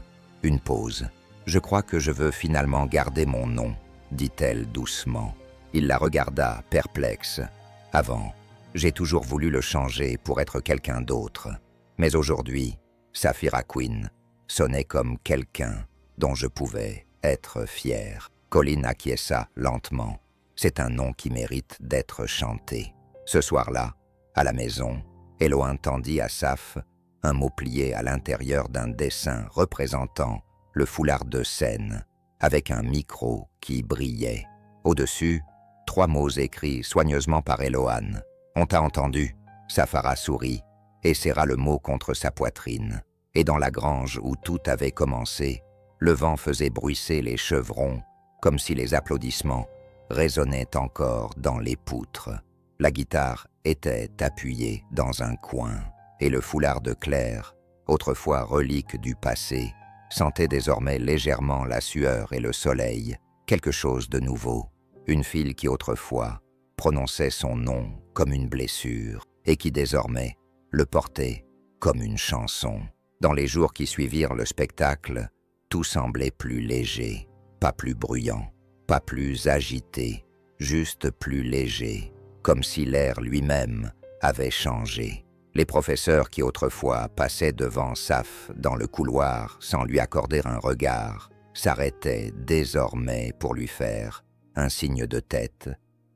Une pause. « Je crois que je veux finalement garder mon nom, » dit-elle doucement. Il la regarda, perplexe. « Avant, j'ai toujours voulu le changer pour être quelqu'un d'autre. Mais aujourd'hui, Saphira Quinn sonnait comme quelqu'un dont je pouvais être fier. » Colin acquiesça lentement. C'est un nom qui mérite d'être chanté. Ce soir-là, à la maison, Elohim tendit à Saph un mot plié à l'intérieur d'un dessin représentant le foulard de scène, avec un micro qui brillait. Au-dessus, 3 mots écrits soigneusement par Eloane. « On t'a entendu ?» Safara sourit et serra le mot contre sa poitrine. Et dans la grange où tout avait commencé, le vent faisait bruisser les chevrons, comme si les applaudissements résonnaient encore dans les poutres. La guitare était appuyée dans un coin, et le foulard de Claire, autrefois relique du passé, sentait désormais légèrement la sueur et le soleil, quelque chose de nouveau. Une fille qui autrefois prononçait son nom comme une blessure, et qui désormais le portait comme une chanson. Dans les jours qui suivirent le spectacle, tout semblait plus léger, pas plus bruyant, pas plus agité, juste plus léger, comme si l'air lui-même avait changé. Les professeurs qui autrefois passaient devant Saf dans le couloir sans lui accorder un regard, s'arrêtaient désormais pour lui faire un signe de tête,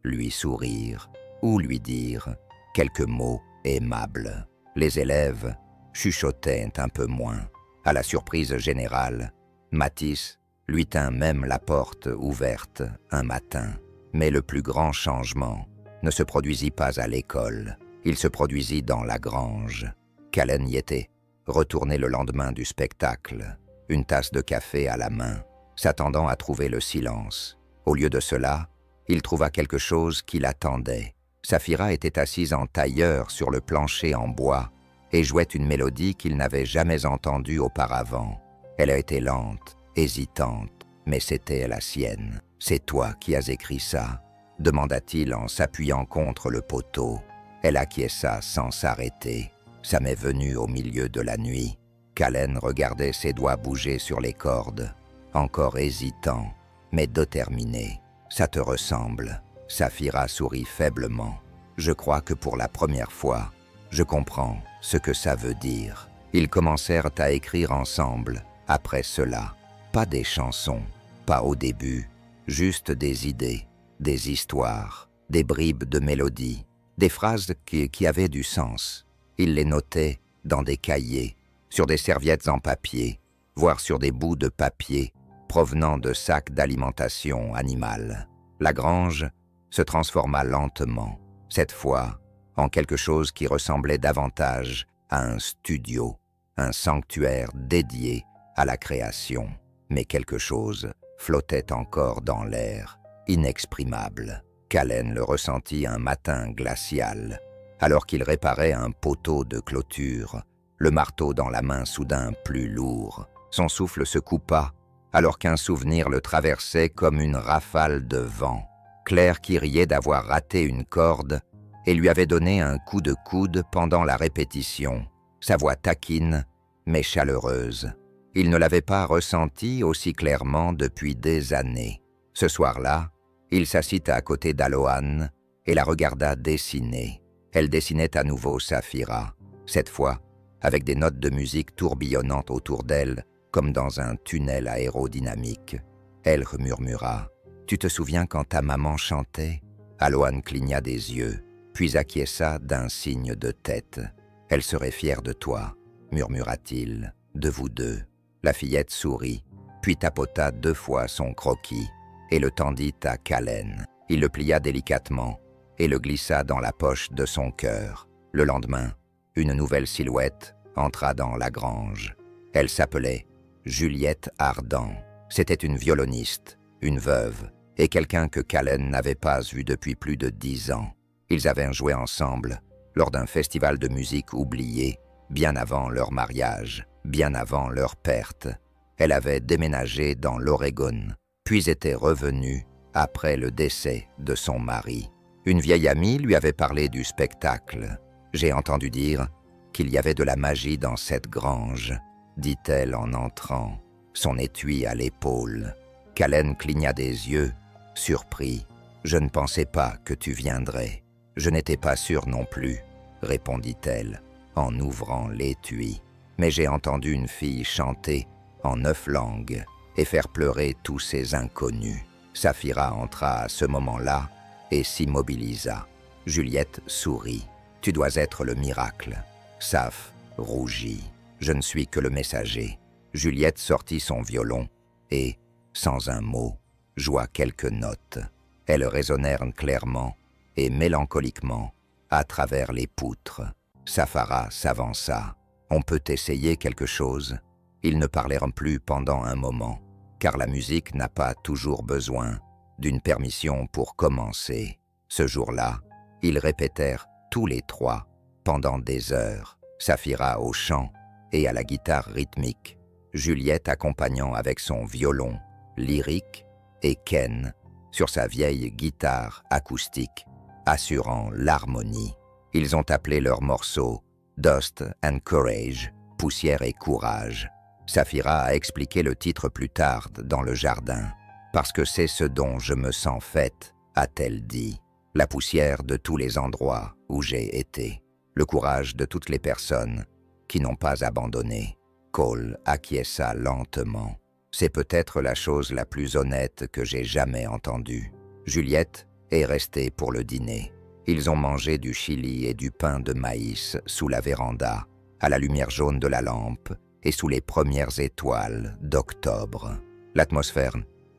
lui sourire ou lui dire quelques mots aimables. Les élèves chuchotaient un peu moins. À la surprise générale, Matisse lui tint même la porte ouverte un matin. Mais le plus grand changement ne se produisit pas à l'école. Il se produisit dans la grange. Callen y était, retourné le lendemain du spectacle, une tasse de café à la main, s'attendant à trouver le silence. Au lieu de cela, il trouva quelque chose qui l'attendait. Safira était assise en tailleur sur le plancher en bois et jouait une mélodie qu'il n'avait jamais entendue auparavant. Elle était lente, hésitante, mais c'était la sienne. « C'est toi qui as écrit ça ?» demanda-t-il en s'appuyant contre le poteau. Elle acquiesça sans s'arrêter. Ça m'est venu au milieu de la nuit. Callen regardait ses doigts bouger sur les cordes, encore hésitant, mais déterminé. Ça te ressemble. Safira sourit faiblement. Je crois que pour la première fois, je comprends ce que ça veut dire. Ils commencèrent à écrire ensemble, après cela. Pas des chansons, pas au début, juste des idées, des histoires, des bribes de mélodies, des phrases qui avaient du sens. Ils les notaient dans des cahiers, sur des serviettes en papier, voire sur des bouts de papier provenant de sacs d'alimentation animale. La grange se transforma lentement, cette fois en quelque chose qui ressemblait davantage à un studio, un sanctuaire dédié à la création. Mais quelque chose flottait encore dans l'air, inexprimable. Callen le ressentit un matin glacial, alors qu'il réparait un poteau de clôture, le marteau dans la main soudain plus lourd. Son souffle se coupa, alors qu'un souvenir le traversait comme une rafale de vent. Claire qui riait d'avoir raté une corde et lui avait donné un coup de coude pendant la répétition, sa voix taquine mais chaleureuse. Il ne l'avait pas ressentie aussi clairement depuis des années. Ce soir-là, il s'assit à côté d'Aloane et la regarda dessiner. Elle dessinait à nouveau Safira, cette fois avec des notes de musique tourbillonnantes autour d'elle comme dans un tunnel aérodynamique. Elle murmura « Tu te souviens quand ta maman chantait ?» Aloane cligna des yeux, puis acquiesça d'un signe de tête. « Elle serait fière de toi », murmura-t-il, « de vous deux. » La fillette sourit, puis tapota 2 fois son croquis et le tendit à Callen. Il le plia délicatement et le glissa dans la poche de son cœur. Le lendemain, une nouvelle silhouette entra dans la grange. Elle s'appelait Juliette Ardan. C'était une violoniste, une veuve, et quelqu'un que Callen n'avait pas vu depuis plus de 10 ans. Ils avaient joué ensemble lors d'un festival de musique oublié, bien avant leur mariage, bien avant leur perte. Elle avait déménagé dans l'Oregon, puis était revenue après le décès de son mari. Une vieille amie lui avait parlé du spectacle. « J'ai entendu dire qu'il y avait de la magie dans cette grange », dit-elle en entrant, son étui à l'épaule. Callen cligna des yeux, surpris. « Je ne pensais pas que tu viendrais. Je n'étais pas sûre non plus, » répondit-elle, en ouvrant l'étui. « Mais j'ai entendu une fille chanter en 9 langues et faire pleurer tous ces inconnus. » Safira entra à ce moment-là et s'immobilisa. Juliette sourit. « Tu dois être le miracle. » Saf rougit. « Je ne suis que le messager. » Juliette sortit son violon et, sans un mot, joua quelques notes. Elles résonnèrent clairement et mélancoliquement à travers les poutres. Saphara s'avança. « On peut essayer quelque chose ?» Ils ne parlèrent plus pendant un moment, car la musique n'a pas toujours besoin d'une permission pour commencer. Ce jour-là, ils répétèrent tous les trois pendant des heures, Saphira au chant et à la guitare rythmique, Juliette accompagnant avec son violon lyrique et Ken sur sa vieille guitare acoustique, assurant l'harmonie. Ils ont appelé leur morceau « Dust and Courage », poussière et courage. Saphira a expliqué le titre plus tard dans le jardin. « Parce que c'est ce dont je me sens faite », a-t-elle dit. La poussière de tous les endroits où j'ai été. Le courage de toutes les personnes qui n'ont pas abandonné. Cole acquiesça lentement. C'est peut-être la chose la plus honnête que j'ai jamais entendue. Juliette est restée pour le dîner. Ils ont mangé du chili et du pain de maïs sous la véranda, à la lumière jaune de la lampe et sous les premières étoiles d'octobre. L'atmosphère,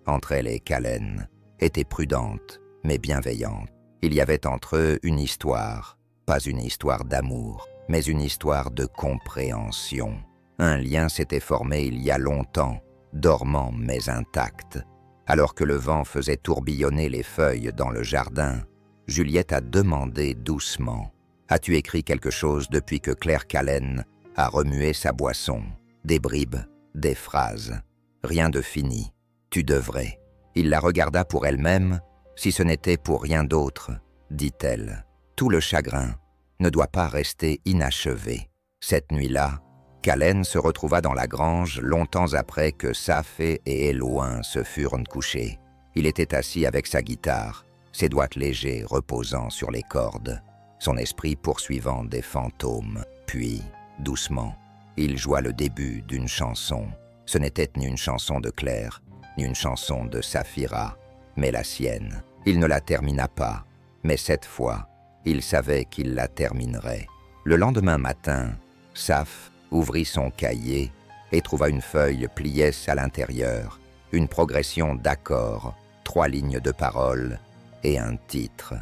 entre elle et Kallen, était prudente mais bienveillante. Il y avait entre eux une histoire, pas une histoire d'amour, mais une histoire de compréhension. Un lien s'était formé il y a longtemps, dormant mais intact. Alors que le vent faisait tourbillonner les feuilles dans le jardin, Juliette a demandé doucement « As-tu écrit quelque chose depuis que Claire Kallen a remué sa boisson? Des bribes, des phrases. Rien de fini. Tu devrais. » Il la regarda pour elle-même, si ce n'était pour rien d'autre, dit-elle. Tout le chagrin ne doit pas rester inachevé. Cette nuit-là, Kallen se retrouva dans la grange longtemps après que Safé et Éloin se furent couchés. Il était assis avec sa guitare, ses doigts légers reposant sur les cordes, son esprit poursuivant des fantômes. Puis, doucement, il joua le début d'une chanson. Ce n'était ni une chanson de Claire, ni une chanson de Saphira, mais la sienne. Il ne la termina pas, mais cette fois, il savait qu'il la terminerait. Le lendemain matin, Saf ouvrit son cahier et trouva une feuille pliée à l'intérieur, une progression d'accords, 3 lignes de paroles et un titre,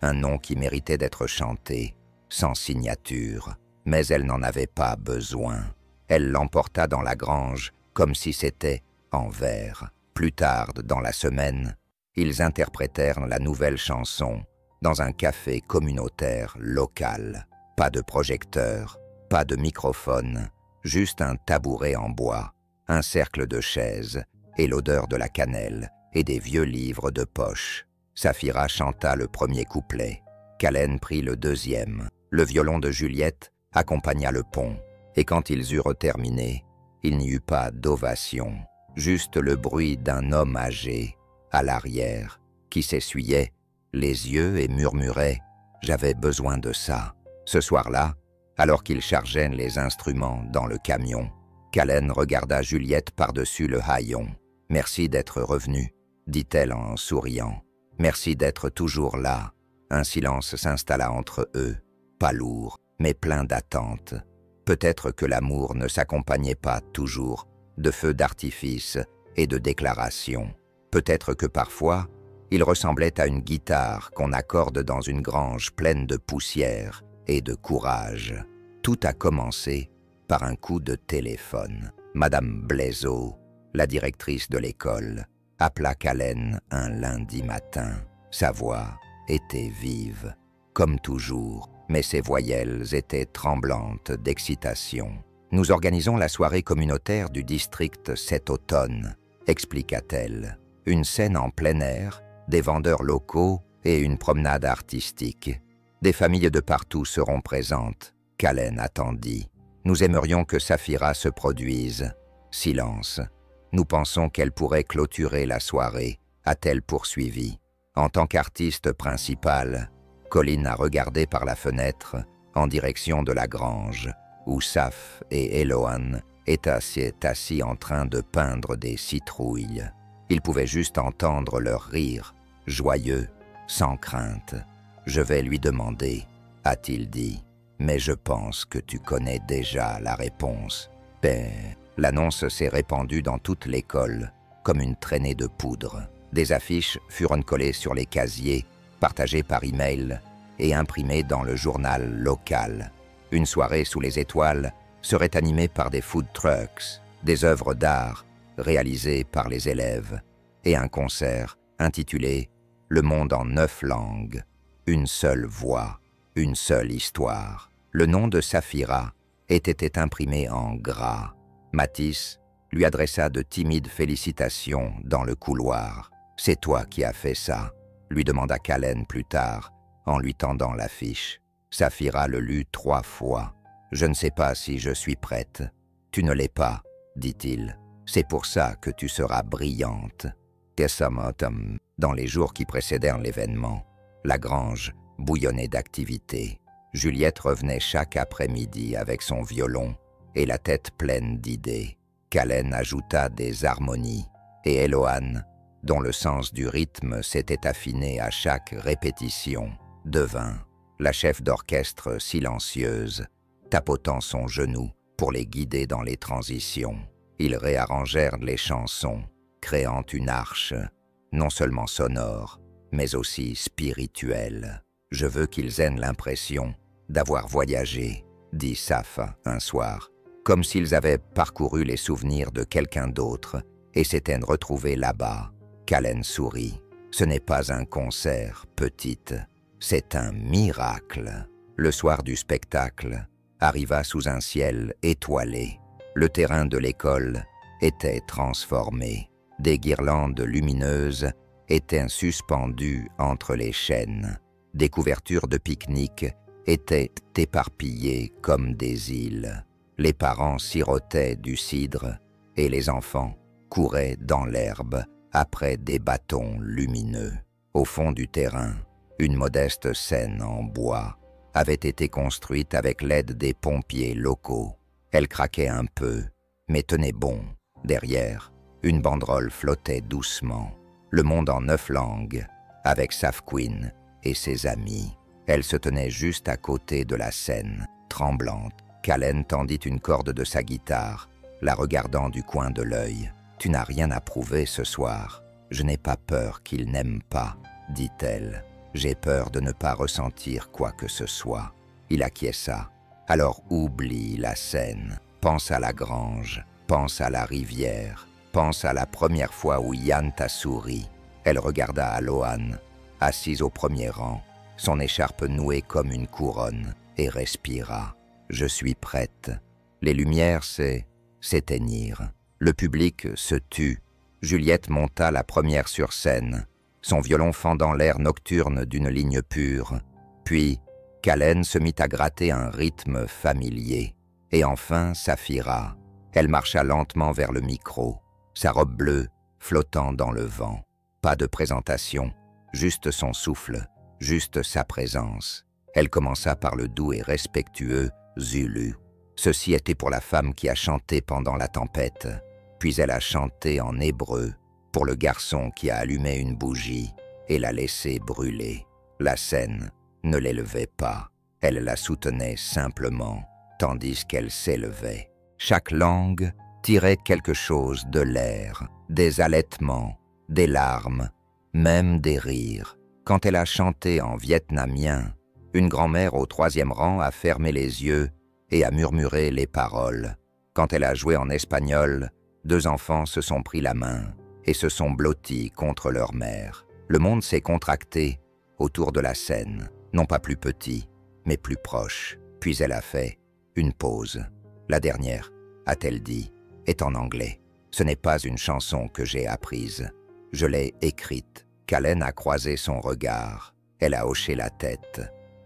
un nom qui méritait d'être chanté, sans signature, mais elle n'en avait pas besoin. Elle l'emporta dans la grange comme si c'était en vers. Plus tard dans la semaine, ils interprétèrent la nouvelle chanson dans un café communautaire local. Pas de projecteur, pas de microphone, juste un tabouret en bois, un cercle de chaises et l'odeur de la cannelle et des vieux livres de poche. Saphira chanta le premier couplet. Kallen prit le deuxième. Le violon de Juliette accompagna le pont. Et quand ils eurent terminé, il n'y eut pas d'ovation, juste le bruit d'un homme âgé, à l'arrière, qui s'essuyait les yeux et murmurait « J'avais besoin de ça ». Ce soir-là, alors qu'ils chargeaient les instruments dans le camion, Kallen regarda Juliette par-dessus le haillon. « Merci d'être revenu », dit-elle en souriant. « Merci d'être toujours là. » Un silence s'installa entre eux, pas lourd, mais plein d'attente. Peut-être que l'amour ne s'accompagnait pas toujours de feux d'artifice et de déclarations. Peut-être que parfois, il ressemblait à une guitare qu'on accorde dans une grange pleine de poussière et de courage. Tout a commencé par un coup de téléphone. Madame Blaiseau, la directrice de l'école, appela Kallen un lundi matin. Sa voix était vive, comme toujours, mais ses voyelles étaient tremblantes d'excitation. « Nous organisons la soirée communautaire du district cet automne », expliqua-t-elle. « Une scène en plein air, des vendeurs locaux et une promenade artistique. Des familles de partout seront présentes. » Kallen attendit. « Nous aimerions que Saphira se produise. » Silence. « Nous pensons qu'elle pourrait clôturer la soirée, » a-t-elle poursuivi. En tant qu'artiste principale, Colin a regardé par la fenêtre en direction de la grange, où Saf et Éloan étaient assis en train de peindre des citrouilles. Il pouvait juste entendre leur rire, joyeux, sans crainte. « Je vais lui demander, » a-t-il dit, « mais je pense que tu connais déjà la réponse. » Ben, l'annonce s'est répandue dans toute l'école, comme une traînée de poudre. Des affiches furent collées sur les casiers, partagées par email et imprimées dans le journal local. Une soirée sous les étoiles serait animée par des food trucks, des œuvres d'art réalisées par les élèves et un concert intitulé « Le monde en 9 langues, une seule voix, une seule histoire ». Le nom de Saphira était imprimé en gras. Matisse lui adressa de timides félicitations dans le couloir. « C'est toi qui as fait ça », lui demanda Callen plus tard, en lui tendant l'affiche. Saphira le lut 3 fois. « Je ne sais pas si je suis prête. »« Tu ne l'es pas, » dit-il. « C'est pour ça que tu seras brillante. » Dans les jours qui précédèrent l'événement, la grange bouillonnait d'activité. Juliette revenait chaque après-midi avec son violon et la tête pleine d'idées. Callen ajouta des harmonies et Eloane, dont le sens du rythme s'était affiné à chaque répétition, devint la chef d'orchestre silencieuse, tapotant son genou pour les guider dans les transitions. Ils réarrangèrent les chansons, créant une arche, non seulement sonore, mais aussi spirituelle. « Je veux qu'ils aient l'impression d'avoir voyagé, » dit Saf un soir, comme s'ils avaient parcouru les souvenirs de quelqu'un d'autre et s'étaient retrouvés là-bas. Callen sourit. « Ce n'est pas un concert, petite, c'est un miracle. » Le soir du spectacle arriva sous un ciel étoilé. Le terrain de l'école était transformé. Des guirlandes lumineuses étaient suspendues entre les chênes. Des couvertures de pique-nique étaient éparpillées comme des îles. Les parents sirotaient du cidre et les enfants couraient dans l'herbe après des bâtons lumineux. Au fond du terrain, une modeste scène en bois avait été construite avec l'aide des pompiers locaux. Elle craquait un peu, mais tenait bon. Derrière, une banderole flottait doucement. Le monde en 9 langues, avec Saf Queen et ses amis. Elle se tenait juste à côté de la scène, tremblante. Callen tendit une corde de sa guitare, la regardant du coin de l'œil. « Tu n'as rien à prouver ce soir. Je n'ai pas peur qu'il n'aime pas, » dit-elle. « J'ai peur de ne pas ressentir quoi que ce soit. » Il acquiesça. « Alors oublie la scène. Pense à la grange. Pense à la rivière. Pense à la première fois où Yann t'a souri. » Elle regarda Aloane, assise au premier rang, son écharpe nouée comme une couronne, et respira. « Je suis prête. » Les lumières s'éteignirent. Le public se tut. Juliette monta la première sur scène, son violon fendant l'air nocturne d'une ligne pure. Puis, Callen se mit à gratter un rythme familier. Et enfin, Saphira. Elle marcha lentement vers le micro, sa robe bleue flottant dans le vent. Pas de présentation, juste son souffle, juste sa présence. Elle commença par le doux et respectueux Zulu. Ceci était pour la femme qui a chanté pendant la tempête. Puis elle a chanté en hébreu pour le garçon qui a allumé une bougie et l'a laissé brûler. La scène ne l'élevait pas, elle la soutenait simplement, tandis qu'elle s'élevait. Chaque langue tirait quelque chose de l'air, des halètements, des larmes, même des rires. Quand elle a chanté en vietnamien, une grand-mère au 3e rang a fermé les yeux et a murmuré les paroles. Quand elle a joué en espagnol, 2 enfants se sont pris la main et se sont blottis contre leur mère. Le monde s'est contracté autour de la scène, non pas plus petit, mais plus proche. Puis elle a fait une pause. La dernière, a-t-elle dit, est en anglais. Ce n'est pas une chanson que j'ai apprise. Je l'ai écrite. Callen a croisé son regard. Elle a hoché la tête.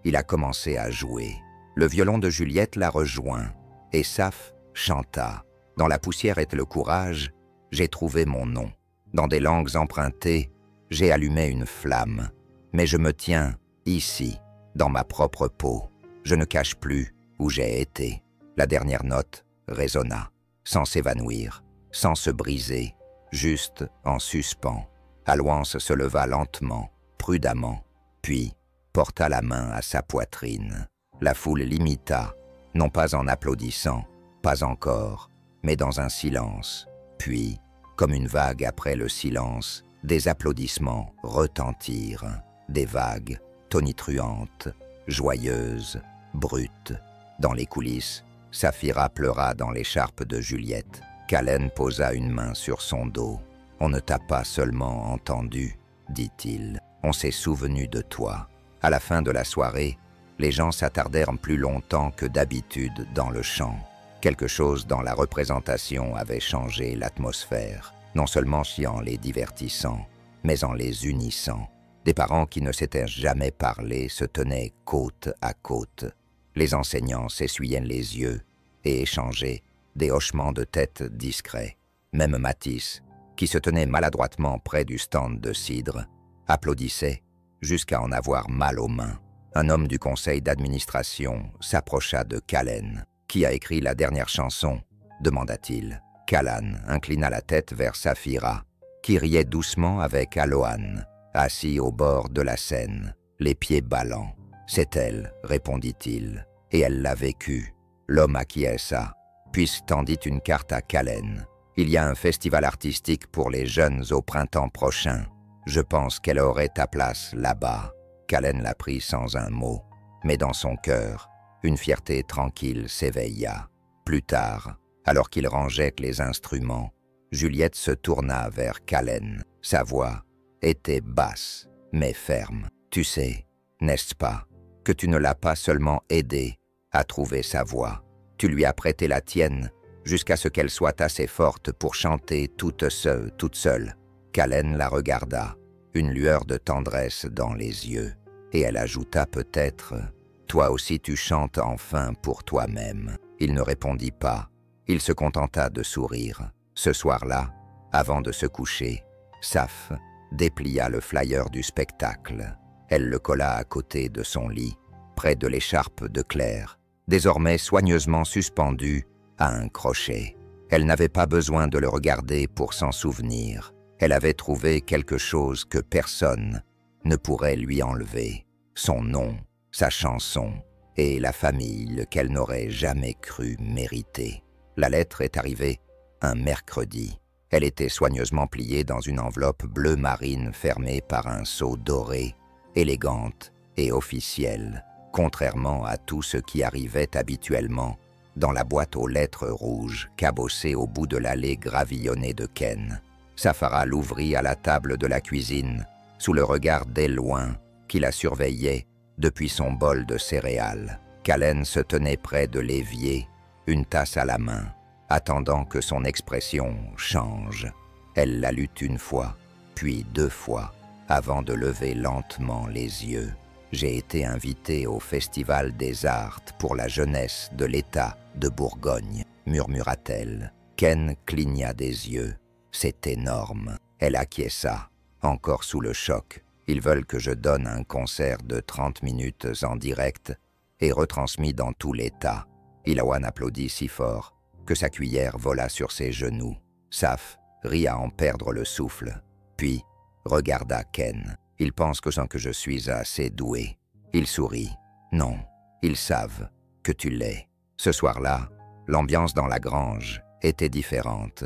Il a commencé à jouer. Le violon de Juliette l'a rejoint. Et Saf chanta. Dans la poussière et le courage, j'ai trouvé mon nom. Dans des langues empruntées, j'ai allumé une flamme. Mais je me tiens ici, dans ma propre peau. Je ne cache plus où j'ai été. La dernière note résonna, sans s'évanouir, sans se briser, juste en suspens. Aloance se leva lentement, prudemment, puis porta la main à sa poitrine. La foule l'imita, non pas en applaudissant, pas encore, mais dans un silence. Puis, comme une vague après le silence, des applaudissements retentirent, des vagues tonitruantes, joyeuses, brutes. Dans les coulisses, Saphira pleura dans l'écharpe de Juliette. Callen posa une main sur son dos. « On ne t'a pas seulement entendu, dit-il, on s'est souvenu de toi. » À la fin de la soirée, les gens s'attardèrent plus longtemps que d'habitude dans le chant. Quelque chose dans la représentation avait changé l'atmosphère, non seulement en les divertissant, mais en les unissant. Des parents qui ne s'étaient jamais parlé se tenaient côte à côte. Les enseignants s'essuyaient les yeux et échangeaient des hochements de tête discrets. Même Matisse, qui se tenait maladroitement près du stand de cidre, applaudissait jusqu'à en avoir mal aux mains. Un homme du conseil d'administration s'approcha de Callen. « Qui a écrit la dernière chanson ?» demanda-t-il. Callan inclina la tête vers Saphira, qui riait doucement avec Alohan, assis au bord de la Seine, les pieds ballants. « C'est elle, répondit-il, et elle l'a vécu. » L'homme acquiesça, puis tendit une carte à Callen. « Il y a un festival artistique pour les jeunes au printemps prochain. Je pense qu'elle aurait ta place là-bas. » Callen la prit sans un mot, mais dans son cœur, une fierté tranquille s'éveilla. Plus tard, alors qu'il rangeait les instruments, Juliette se tourna vers Callen. Sa voix était basse, mais ferme. « Tu sais, n'est-ce pas, que tu ne l'as pas seulement aidée à trouver sa voix, tu lui as prêté la tienne jusqu'à ce qu'elle soit assez forte pour chanter toute seule. » Callen la regarda, une lueur de tendresse dans les yeux, et elle ajouta peut-être « Toi aussi tu chantes enfin pour toi-même. » Il ne répondit pas, il se contenta de sourire. Ce soir-là, avant de se coucher, Saf déplia le flyer du spectacle. Elle le colla à côté de son lit, près de l'écharpe de Claire, désormais soigneusement suspendue à un crochet. Elle n'avait pas besoin de le regarder pour s'en souvenir. Elle avait trouvé quelque chose que personne ne pourrait lui enlever. Son nom, sa chanson et la famille qu'elle n'aurait jamais cru mériter. La lettre est arrivée un mercredi. Elle était soigneusement pliée dans une enveloppe bleu marine fermée par un sceau doré, élégante et officielle, contrairement à tout ce qui arrivait habituellement dans la boîte aux lettres rouges cabossée au bout de l'allée gravillonnée de Ken. Saphira l'ouvrit à la table de la cuisine, sous le regard d'Eloin qui la surveillait depuis son bol de céréales. Callen se tenait près de l'évier, une tasse à la main, attendant que son expression change. Elle la lut une fois, puis 2 fois, avant de lever lentement les yeux. « J'ai été invitée au Festival des Arts pour la jeunesse de l'État de Bourgogne, » murmura-t-elle. Ken cligna des yeux. « C'est énorme. » Elle acquiesça, encore sous le choc. « Ils veulent que je donne un concert de 30 minutes en direct et retransmis dans tout l'État. » Ilawan applaudit si fort que sa cuillère vola sur ses genoux. Saf rit à en perdre le souffle, puis regarda Ken. « Ils pensent que sans que je suis assez doué. » Il sourit. « Non, ils savent que tu l'es. » Ce soir-là, l'ambiance dans la grange était différente.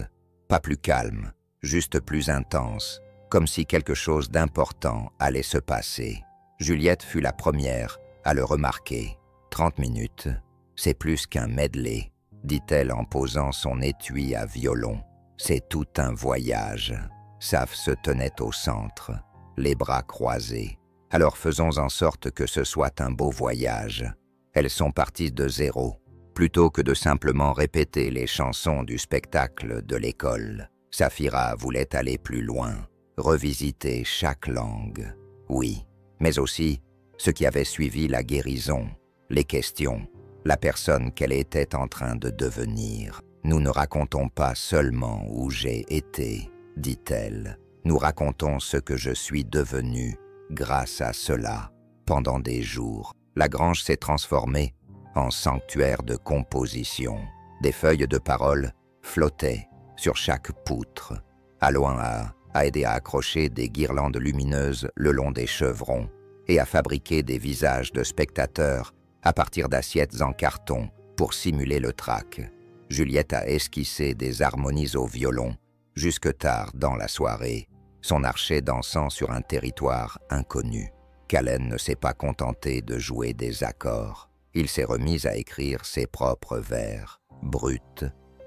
Pas plus calme, juste plus intense, comme si quelque chose d'important allait se passer. Juliette fut la première à le remarquer. « 30 minutes, c'est plus qu'un medley, » dit-elle en posant son étui à violon. « C'est tout un voyage. » Saf se tenait au centre, les bras croisés. « Alors faisons en sorte que ce soit un beau voyage. » Elles sont parties de zéro, plutôt que de simplement répéter les chansons du spectacle de l'école. Saphira voulait aller plus loin, revisiter chaque langue. Oui, mais aussi ce qui avait suivi la guérison, les questions, la personne qu'elle était en train de devenir. « Nous ne racontons pas seulement où j'ai été, » dit-elle. « Nous racontons ce que je suis devenu grâce à cela. » Pendant des jours, la grange s'est transformée en sanctuaire de composition. Des feuilles de parole flottaient sur chaque poutre. Aloin a aidé à accrocher des guirlandes lumineuses le long des chevrons et à fabriquer des visages de spectateurs à partir d'assiettes en carton pour simuler le trac. Juliette a esquissé des harmonies au violon jusque tard dans la soirée son archet dansant sur un territoire inconnu. Callen ne s'est pas contenté de jouer des accords. Il s'est remis à écrire ses propres vers, bruts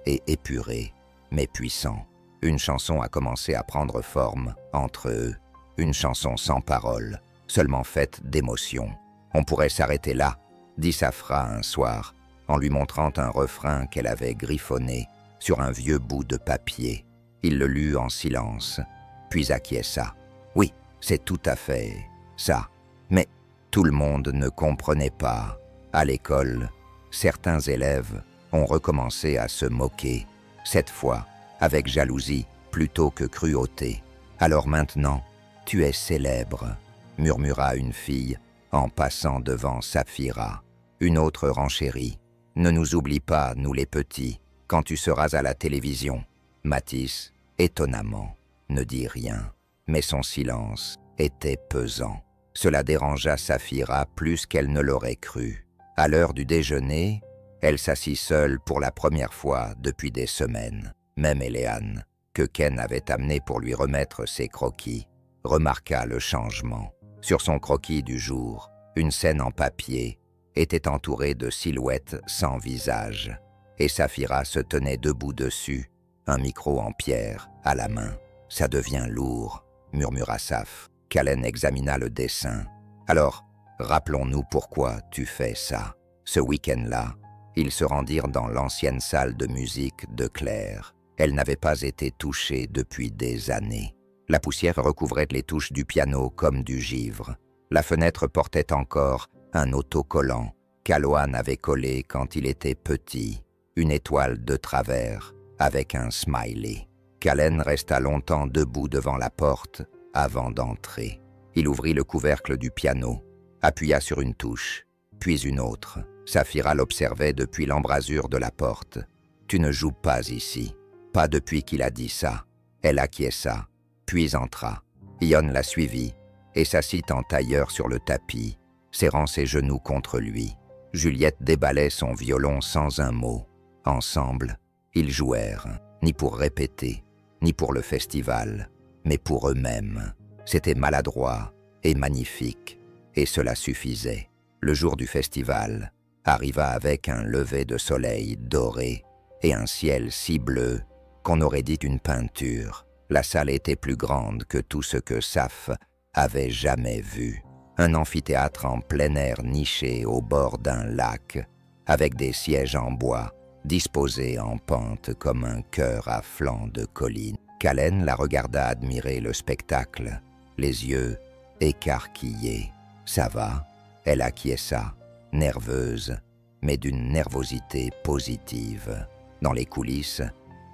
et épurés, mais puissants. Une chanson a commencé à prendre forme entre eux, une chanson sans paroles, seulement faite d'émotions. On pourrait s'arrêter là, dit Safra un soir, en lui montrant un refrain qu'elle avait griffonné sur un vieux bout de papier. Il le lut en silence, puis acquiesça. Oui, c'est tout à fait ça. Mais tout le monde ne comprenait pas. À l'école, certains élèves ont recommencé à se moquer, cette fois avec jalousie plutôt que cruauté. Alors maintenant, tu es célèbre, murmura une fille en passant devant Saphira. Une autre renchérit. Ne nous oublie pas, nous les petits, quand tu seras à la télévision. Matisse, étonnamment, ne dit rien, mais son silence était pesant. Cela dérangea Saphira plus qu'elle ne l'aurait cru. À l'heure du déjeuner, elle s'assit seule pour la première fois depuis des semaines. Même Éléane, que Ken avait amenée pour lui remettre ses croquis, remarqua le changement. Sur son croquis du jour, une scène en papier était entourée de silhouettes sans visage, et Saphira se tenait debout dessus, un micro en pierre à la main. « Ça devient lourd », murmura Saf. Callen examina le dessin. « Alors, rappelons-nous pourquoi tu fais ça. » Ce week-end-là, ils se rendirent dans l'ancienne salle de musique de Claire. Elle n'avait pas été touchée depuis des années. La poussière recouvrait les touches du piano comme du givre. La fenêtre portait encore un autocollant qu'Aloane avait collé quand il était petit, une étoile de travers avec un smiley. Callen resta longtemps debout devant la porte avant d'entrer. Il ouvrit le couvercle du piano, appuya sur une touche, puis une autre. Saphira l'observait depuis l'embrasure de la porte. « Tu ne joues pas ici. » Pas depuis qu'il a dit ça. Elle acquiesça, puis entra. Ion la suivit et s'assit en tailleur sur le tapis, serrant ses genoux contre lui. Juliette déballait son violon sans un mot. Ensemble, ils jouèrent, ni pour répéter, ni pour le festival, mais pour eux-mêmes. C'était maladroit et magnifique, et cela suffisait. Le jour du festival arriva avec un lever de soleil doré et un ciel si bleu qu'on aurait dit une peinture. La salle était plus grande que tout ce que Saf avait jamais vu. Un amphithéâtre en plein air niché au bord d'un lac, avec des sièges en bois, disposés en pente comme un cœur à flanc de colline. Callen la regarda admirer le spectacle, les yeux écarquillés. « Ça va ?» Elle acquiesça, nerveuse, mais d'une nervosité positive. Dans les coulisses,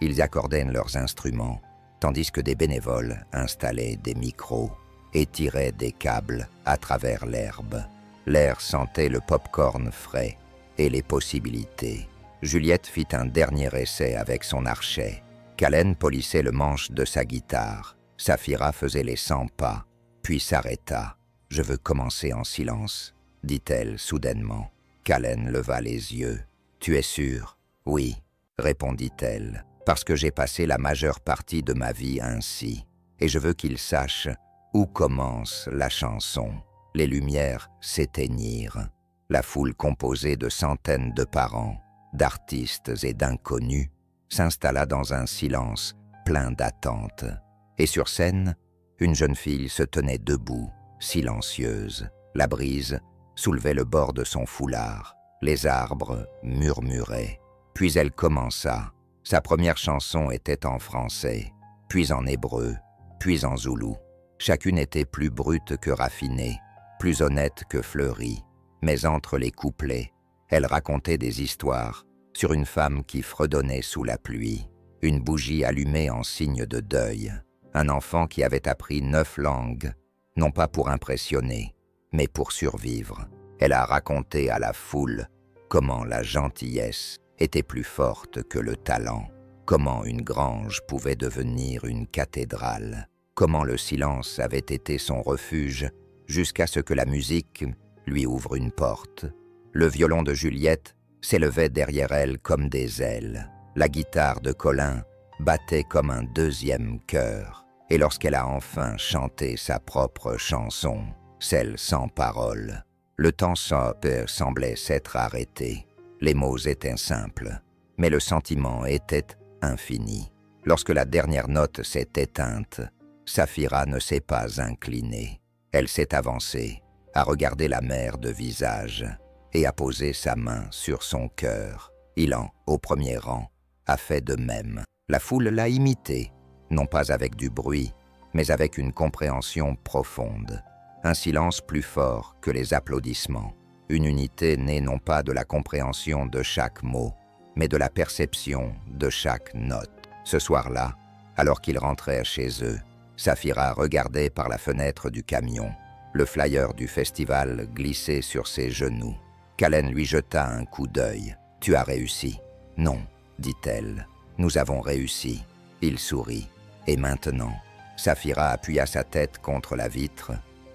ils accordaient leurs instruments, tandis que des bénévoles installaient des micros et tiraient des câbles à travers l'herbe. L'air sentait le pop-corn frais et les possibilités. Juliette fit un dernier essai avec son archet. Callen polissait le manche de sa guitare. Saphira faisait les 100 pas, puis s'arrêta. « Je veux commencer en silence », dit-elle soudainement. Callen leva les yeux. « Tu es sûr ?»« Oui », répondit-elle, « parce que j'ai passé la majeure partie de ma vie ainsi, et je veux qu'il sache où commence la chanson. » Les lumières s'éteignirent. La foule composée de centaines de parents, d'artistes et d'inconnus s'installa dans un silence plein d'attente. Et sur scène, une jeune fille se tenait debout, silencieuse. La brise soulevait le bord de son foulard. Les arbres murmuraient. Puis elle commença. Sa première chanson était en français, puis en hébreu, puis en zoulou. Chacune était plus brute que raffinée, plus honnête que fleurie. Mais entre les couplets, elle racontait des histoires sur une femme qui fredonnait sous la pluie, une bougie allumée en signe de deuil, un enfant qui avait appris 9 langues, non pas pour impressionner, mais pour survivre. Elle a raconté à la foule comment la gentillesse était plus forte que le talent, comment une grange pouvait devenir une cathédrale, comment le silence avait été son refuge jusqu'à ce que la musique lui ouvre une porte. Le violon de Juliette s'élevait derrière elle comme des ailes. La guitare de Colin battait comme un deuxième cœur. Et lorsqu'elle a enfin chanté sa propre chanson, celle sans parole, le temps semblait s'être arrêté. Les mots étaient simples, mais le sentiment était infini. Lorsque la dernière note s'est éteinte, Saphira ne s'est pas inclinée. Elle s'est avancée, a regardé la mère de visage et a posé sa main sur son cœur. Ilan, au premier rang, a fait de même. La foule l'a imité, non pas avec du bruit, mais avec une compréhension profonde. Un silence plus fort que les applaudissements. Une unité née non pas de la compréhension de chaque mot, mais de la perception de chaque note. Ce soir-là, alors qu'ils rentraient chez eux, Saphira regardait par la fenêtre du camion. Le flyer du festival glissait sur ses genoux. Kalen lui jeta un coup d'œil. « Tu as réussi ?»« Non, dit-elle. Nous avons réussi. » Il sourit. Et maintenant, Saphira appuya sa tête contre la vitre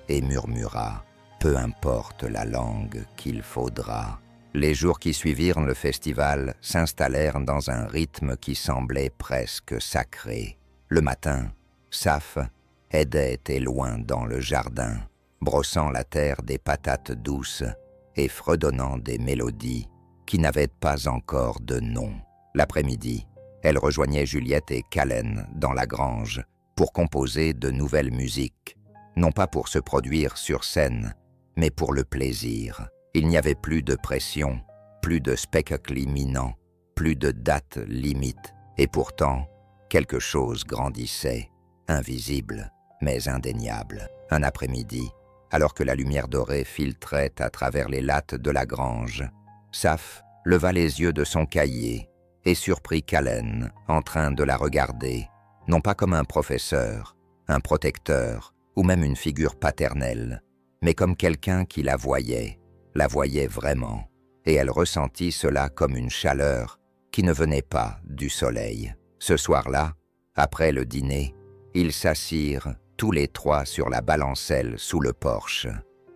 et murmura « Peu importe la langue qu'il faudra. » Les jours qui suivirent le festival s'installèrent dans un rythme qui semblait presque sacré. Le matin, Saf était loin dans le jardin, brossant la terre des patates douces et fredonnant des mélodies qui n'avaient pas encore de nom. L'après-midi, elle rejoignait Juliette et Kalen dans la grange pour composer de nouvelles musiques, non pas pour se produire sur scène, mais pour le plaisir. Il n'y avait plus de pression, plus de spectacle imminent, plus de date limite, et pourtant, quelque chose grandissait, invisible, mais indéniable. Un après-midi, alors que la lumière dorée filtrait à travers les lattes de la grange, Saf leva les yeux de son cahier et surprit Kalen en train de la regarder, non pas comme un professeur, un protecteur ou même une figure paternelle, mais comme quelqu'un qui la voyait vraiment, et elle ressentit cela comme une chaleur qui ne venait pas du soleil. Ce soir-là, après le dîner, ils s'assirent tous les trois sur la balancelle sous le porche.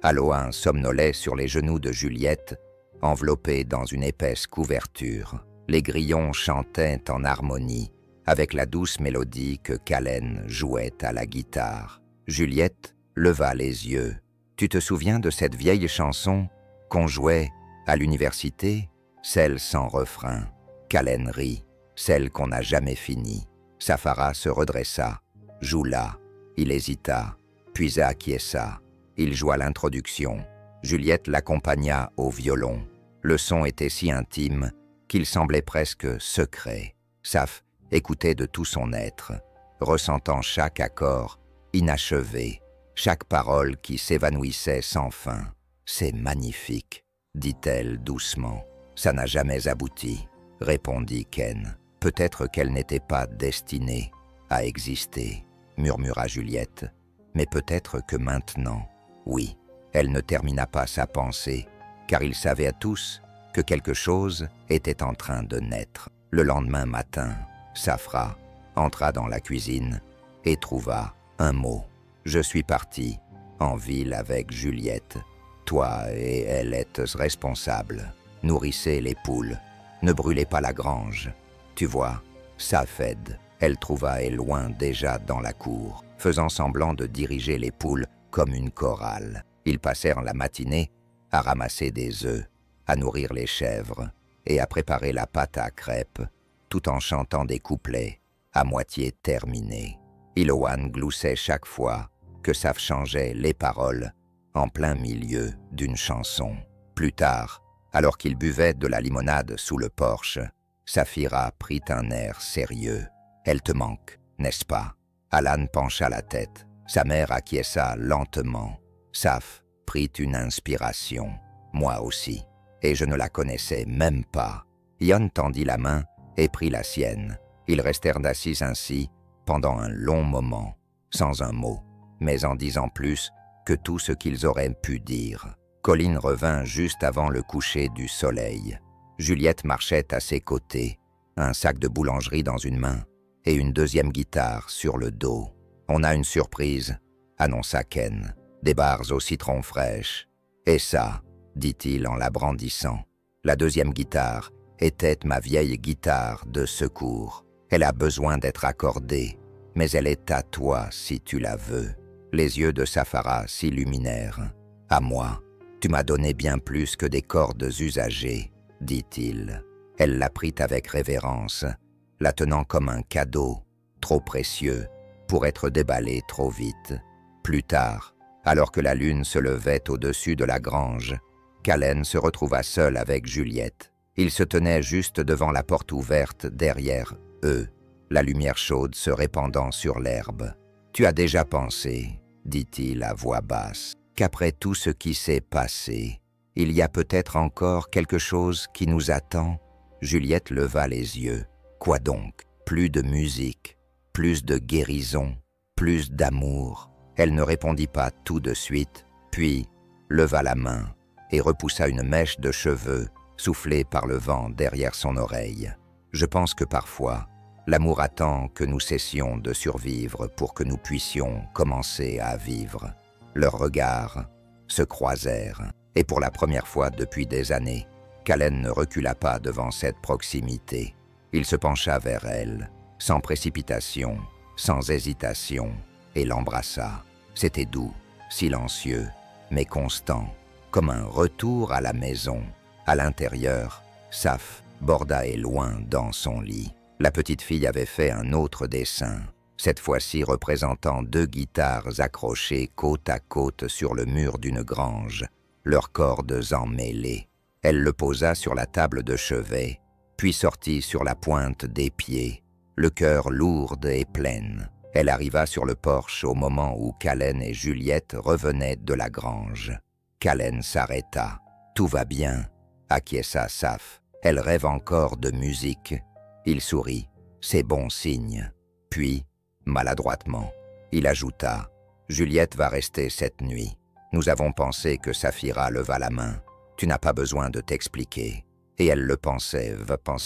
Aloïn somnolait sur les genoux de Juliette, enveloppée dans une épaisse couverture. Les grillons chantaient en harmonie avec la douce mélodie que Kalen jouait à la guitare. Juliette leva les yeux. « Tu te souviens de cette vieille chanson qu'on jouait à l'université, celle sans refrain ?» Kalen rit. « Celle qu'on n'a jamais finie. » Saphira se redressa, joua. Il hésita, puis acquiesça. Il joua l'introduction. Juliette l'accompagna au violon. Le son était si intime qu'il semblait presque secret. Saf écoutait de tout son être, ressentant chaque accord inachevé, chaque parole qui s'évanouissait sans fin. « C'est magnifique, » dit-elle doucement. « Ça n'a jamais abouti, » répondit Ken. « Peut-être qu'elle n'était pas destinée à exister, » murmura Juliette. « Mais peut-être que maintenant, oui. » Elle ne termina pas sa pensée, car ils savaient à tous que quelque chose était en train de naître. Le lendemain matin, Safra entra dans la cuisine et trouva un mot. « Je suis parti en ville avec Juliette. Toi et elle êtes responsables. Nourrissez les poules. Ne brûlez pas la grange. Tu vois, Safed, elle trouva Éloin déjà dans la cour, faisant semblant de diriger les poules comme une chorale. Ils passèrent la matinée à ramasser des œufs, à nourrir les chèvres et à préparer la pâte à crêpes, tout en chantant des couplets à moitié terminés. Iloan gloussait chaque fois que Saf changeait les paroles en plein milieu d'une chanson. Plus tard, alors qu'il buvait de la limonade sous le porche, Saphira prit un air sérieux. « Elle te manque, n'est-ce pas ?» Alan pencha la tête. Sa mère acquiesça lentement. Saf prit une inspiration. « Moi aussi. » Et je ne la connaissais même pas. Yon tendit la main et prit la sienne. Ils restèrent assis ainsi pendant un long moment, sans un mot, mais en disant plus que tout ce qu'ils auraient pu dire. Colin revint juste avant le coucher du soleil. Juliette marchait à ses côtés, un sac de boulangerie dans une main et une deuxième guitare sur le dos. « On a une surprise », annonça Ken. « Des barres au citron fraîches. »« Et ça », dit-il en la brandissant. La deuxième guitare était ma vieille guitare de secours. Elle a besoin d'être accordée, mais elle est à toi si tu la veux. » Les yeux de Saphara s'illuminèrent. « À moi, tu m'as donné bien plus que des cordes usagées, » dit-il. Elle la prit avec révérence, la tenant comme un cadeau, trop précieux, pour être déballé trop vite. Plus tard, alors que la lune se levait au-dessus de la grange, Callen se retrouva seul avec Juliette. Ils se tenaient juste devant la porte ouverte derrière eux, la lumière chaude se répandant sur l'herbe. « Tu as déjà pensé, dit-il à voix basse, qu'après tout ce qui s'est passé, il y a peut-être encore quelque chose qui nous attend ?» Juliette leva les yeux. Quoi donc? Plus de musique, plus de guérison, plus d'amour. Elle ne répondit pas tout de suite, puis leva la main et repoussa une mèche de cheveux soufflée par le vent derrière son oreille. « Je pense que parfois, l'amour attend que nous cessions de survivre pour que nous puissions commencer à vivre. » Leurs regards se croisèrent, et pour la première fois depuis des années, Callen ne recula pas devant cette proximité. Il se pencha vers elle, sans précipitation, sans hésitation, et l'embrassa. C'était doux, silencieux, mais constant, comme un retour à la maison. À l'intérieur, Saf borda et loin dans son lit. La petite fille avait fait un autre dessin, cette fois-ci représentant 2 guitares accrochées côte à côte sur le mur d'une grange, leurs cordes emmêlées. Elle le posa sur la table de chevet, puis sortit sur la pointe des pieds, le cœur lourde et pleine. Elle arriva sur le porche au moment où Callen et Juliette revenaient de la grange. Callen s'arrêta. « Tout va bien, » acquiesça Saf. « Elle rêve encore de musique. » Il sourit. « C'est bon signe. » Puis, maladroitement, il ajouta « Juliette va rester cette nuit. Nous avons pensé que Saphira leva la main. Tu n'as pas besoin de t'expliquer. » Et elle le pensait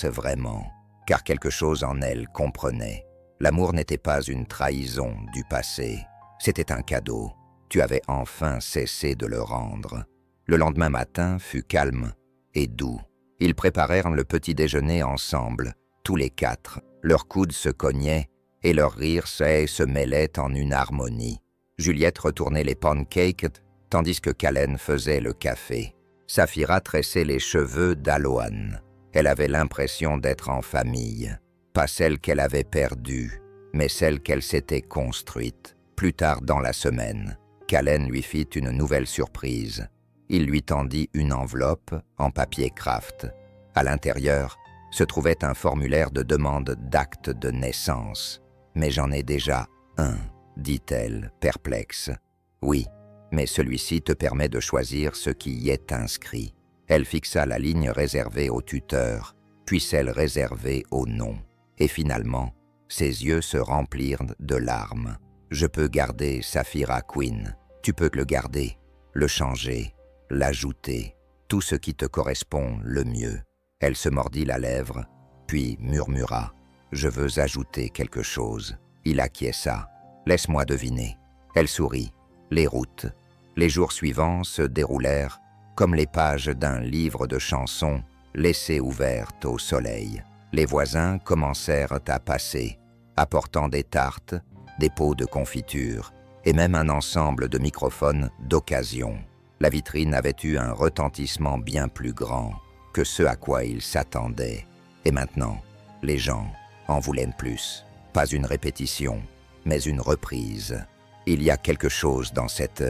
vraiment, car quelque chose en elle comprenait. L'amour n'était pas une trahison du passé, c'était un cadeau. Tu avais enfin cessé de le rendre. Le lendemain matin fut calme et doux. Ils préparèrent le petit déjeuner ensemble, tous les 4. Leurs coudes se cognaient et leurs rires se mêlaient en une harmonie. Juliette retournait les pancakes, tandis que Callen faisait le café. Saphira tressait les cheveux d'Aloan. Elle avait l'impression d'être en famille. Pas celle qu'elle avait perdue, mais celle qu'elle s'était construite. Plus tard dans la semaine, Callen lui fit une nouvelle surprise. Il lui tendit une enveloppe en papier craft. À l'intérieur se trouvait un formulaire de demande d'acte de naissance. « Mais j'en ai déjà un, » dit-elle, perplexe. « Oui, mais celui-ci te permet de choisir ce qui y est inscrit. » Elle fixa la ligne réservée au tuteur, puis celle réservée au nom. Et finalement, ses yeux se remplirent de larmes. « Je peux garder Saphira Queen. Tu peux le garder, le changer, l'ajouter, tout ce qui te correspond le mieux. » Elle se mordit la lèvre, puis murmura « Je veux ajouter quelque chose. » Il acquiesça. « Laisse-moi deviner. » Elle sourit. Les routes. Les jours suivants se déroulèrent comme les pages d'un livre de chansons laissées ouvertes au soleil. Les voisins commencèrent à passer, apportant des tartes, des pots de confiture et même un ensemble de microphones d'occasion. La vitrine avait eu un retentissement bien plus grand que ce à quoi ils s'attendaient. Et maintenant, les gens en voulaient plus. Pas une répétition, mais une reprise. « Il y a quelque chose dans cette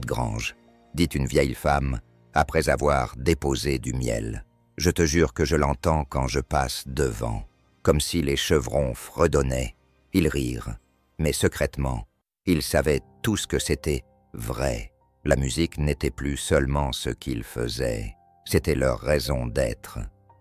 grange, » dit une vieille femme après avoir déposé du miel. « Je te jure que je l'entends quand je passe devant, comme si les chevrons fredonnaient. » Ils rirent, mais secrètement, ils savaient tous que c'était vrai. La musique n'était plus seulement ce qu'ils faisaient, c'était leur raison d'être.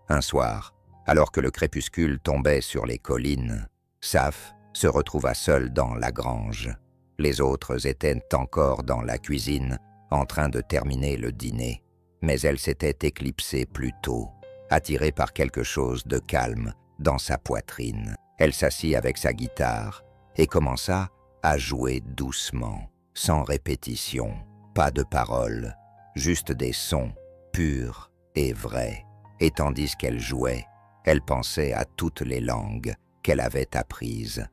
Un soir, alors que le crépuscule tombait sur les collines, Saf se retrouva seul dans la grange. Les autres étaient encore dans la cuisine, en train de terminer le dîner, mais elle s'était éclipsée plus tôt, attirée par quelque chose de calme dans sa poitrine. Elle s'assit avec sa guitare et commença à jouer doucement, sans répétition, pas de paroles, juste des sons purs et vrais. Et tandis qu'elle jouait, elle pensait à toutes les langues qu'elle avait apprises.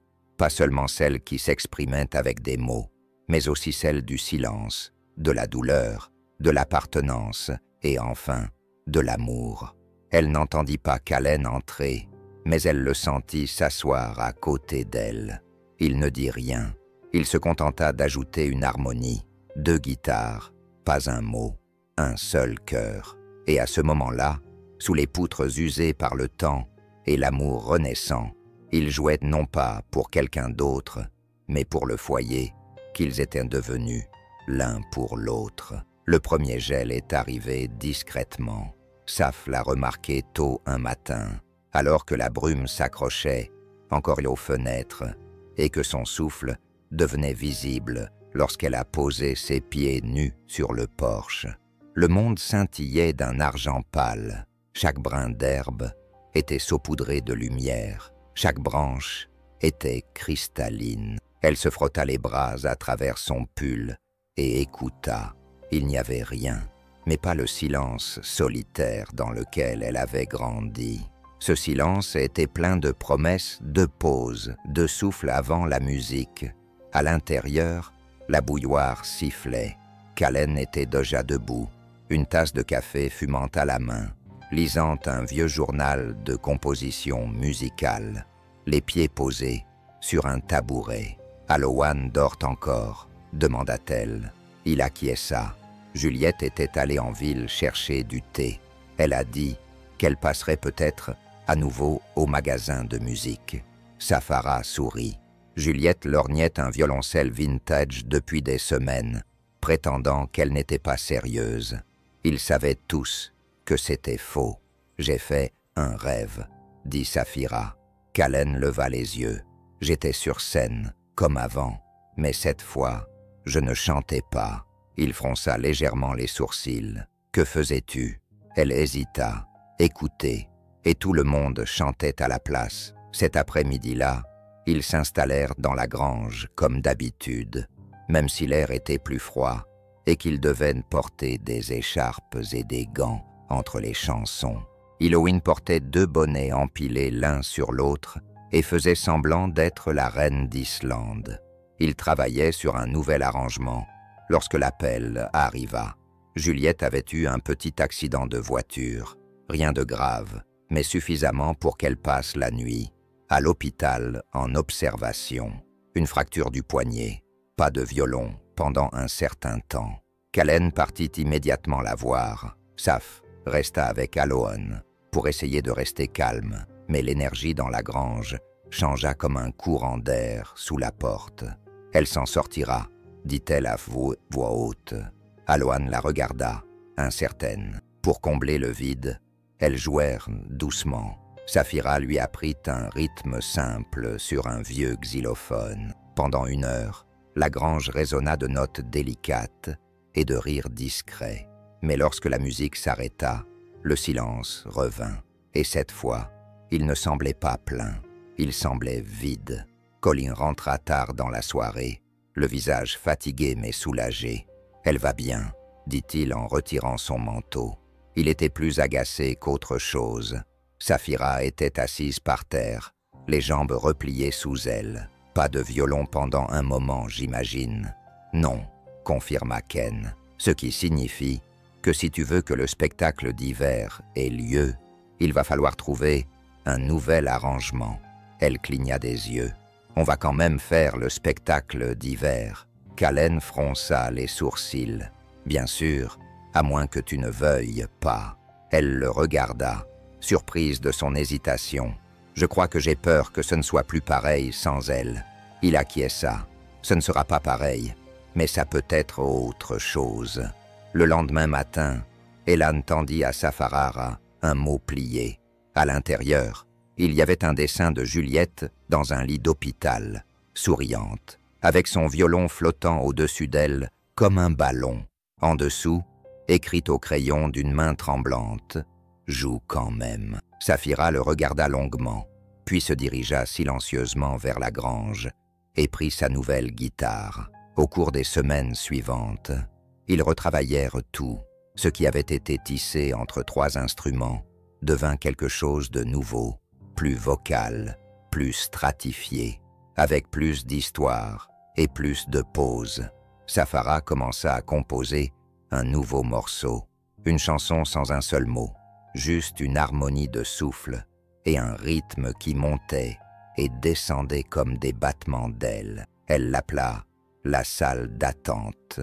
pas seulement celles qui s'exprimaient avec des mots, mais aussi celles du silence, de la douleur, de l'appartenance et enfin de l'amour. Elle n'entendit pas Callen entrer, mais elle le sentit s'asseoir à côté d'elle. Il ne dit rien. Il se contenta d'ajouter une harmonie, 2 guitares, pas un mot, un seul cœur. Et à ce moment-là, sous les poutres usées par le temps et l'amour renaissant, ils jouaient non pas pour quelqu'un d'autre, mais pour le foyer qu'ils étaient devenus l'un pour l'autre. Le premier gel est arrivé discrètement. Saf l'a remarqué tôt un matin, alors que la brume s'accrochait encore aux fenêtres et que son souffle devenait visible lorsqu'elle a posé ses pieds nus sur le porche. Le monde scintillait d'un argent pâle. Chaque brin d'herbe était saupoudré de lumière. Chaque branche était cristalline. Elle se frotta les bras à travers son pull et écouta. Il n'y avait rien, mais pas le silence solitaire dans lequel elle avait grandi. Ce silence était plein de promesses, de pauses, de souffles avant la musique. À l'intérieur, la bouilloire sifflait. Callen était déjà debout, une tasse de café fumant à la main, lisant un vieux journal de composition musicale, les pieds posés sur un tabouret. « Alowan dort encore ?» demanda-t-elle. Il acquiesça. Juliette était allée en ville chercher du thé. Elle a dit qu'elle passerait peut-être à nouveau au magasin de musique. Safara sourit. Juliette lorgnait un violoncelle vintage depuis des semaines, prétendant qu'elle n'était pas sérieuse. Ils savaient tous que c'était faux. « J'ai fait un rêve », dit Saphira. Callen leva les yeux. « J'étais sur scène, comme avant, mais cette fois, je ne chantais pas. » Il fronça légèrement les sourcils. « Que faisais-tu » Elle hésita. « Écoutez. » Et tout le monde chantait à la place. Cet après-midi-là, ils s'installèrent dans la grange, comme d'habitude, même si l'air était plus froid et qu'ils devaient porter des écharpes et des gants entre les chansons. Héloween portait 2 bonnets empilés l'un sur l'autre et faisait semblant d'être la reine d'Islande. Il travaillait sur un nouvel arrangement lorsque l'appel arriva. Juliette avait eu un petit accident de voiture, rien de grave, mais suffisamment pour qu'elle passe la nuit à l'hôpital en observation. Une fracture du poignet, pas de violon pendant un certain temps. Callen partit immédiatement la voir. Saf resta avec Alowan pour essayer de rester calme, mais l'énergie dans la grange changea comme un courant d'air sous la porte. « Elle s'en sortira », dit-elle à voix haute. Alowan la regarda, incertaine. Pour combler le vide, elles jouèrent doucement. Saphira lui apprit un rythme simple sur un vieux xylophone. Pendant 1 heure, la grange résonna de notes délicates et de rires discrets. Mais lorsque la musique s'arrêta, le silence revint. Et cette fois, il ne semblait pas plein, il semblait vide. Colin rentra tard dans la soirée, le visage fatigué mais soulagé. « Elle va bien », dit-il en retirant son manteau. Il était plus agacé qu'autre chose. Saphira était assise par terre, les jambes repliées sous elle. Pas de violon pendant un moment, j'imagine. Non, confirma Ken, ce qui signifie que si tu veux que le spectacle d'hiver ait lieu, il va falloir trouver un nouvel arrangement. Elle cligna des yeux. On va quand même faire le spectacle d'hiver. Callen fronça les sourcils. Bien sûr, à moins que tu ne veuilles pas. Elle le regarda, surprise de son hésitation. Je crois que j'ai peur que ce ne soit plus pareil sans elle. Il acquiesça. Ce ne sera pas pareil, mais ça peut être autre chose. Le lendemain matin, Elan tendit à Safarara un mot plié. À l'intérieur, il y avait un dessin de Juliette dans un lit d'hôpital, souriante, avec son violon flottant au-dessus d'elle comme un ballon. En dessous, écrit au crayon d'une main tremblante, « Joue quand même ». Saphira le regarda longuement, puis se dirigea silencieusement vers la grange et prit sa nouvelle guitare. Au cours des semaines suivantes, ils retravaillèrent tout. Ce qui avait été tissé entre 3 instruments devint quelque chose de nouveau, plus vocal, plus stratifié. avec plus d'histoire et plus de pauses. Safara commença à composer un nouveau morceau, une chanson sans un seul mot, juste une harmonie de souffle et un rythme qui montait et descendait comme des battements d'ailes. Elle l'appela « la salle d'attente ».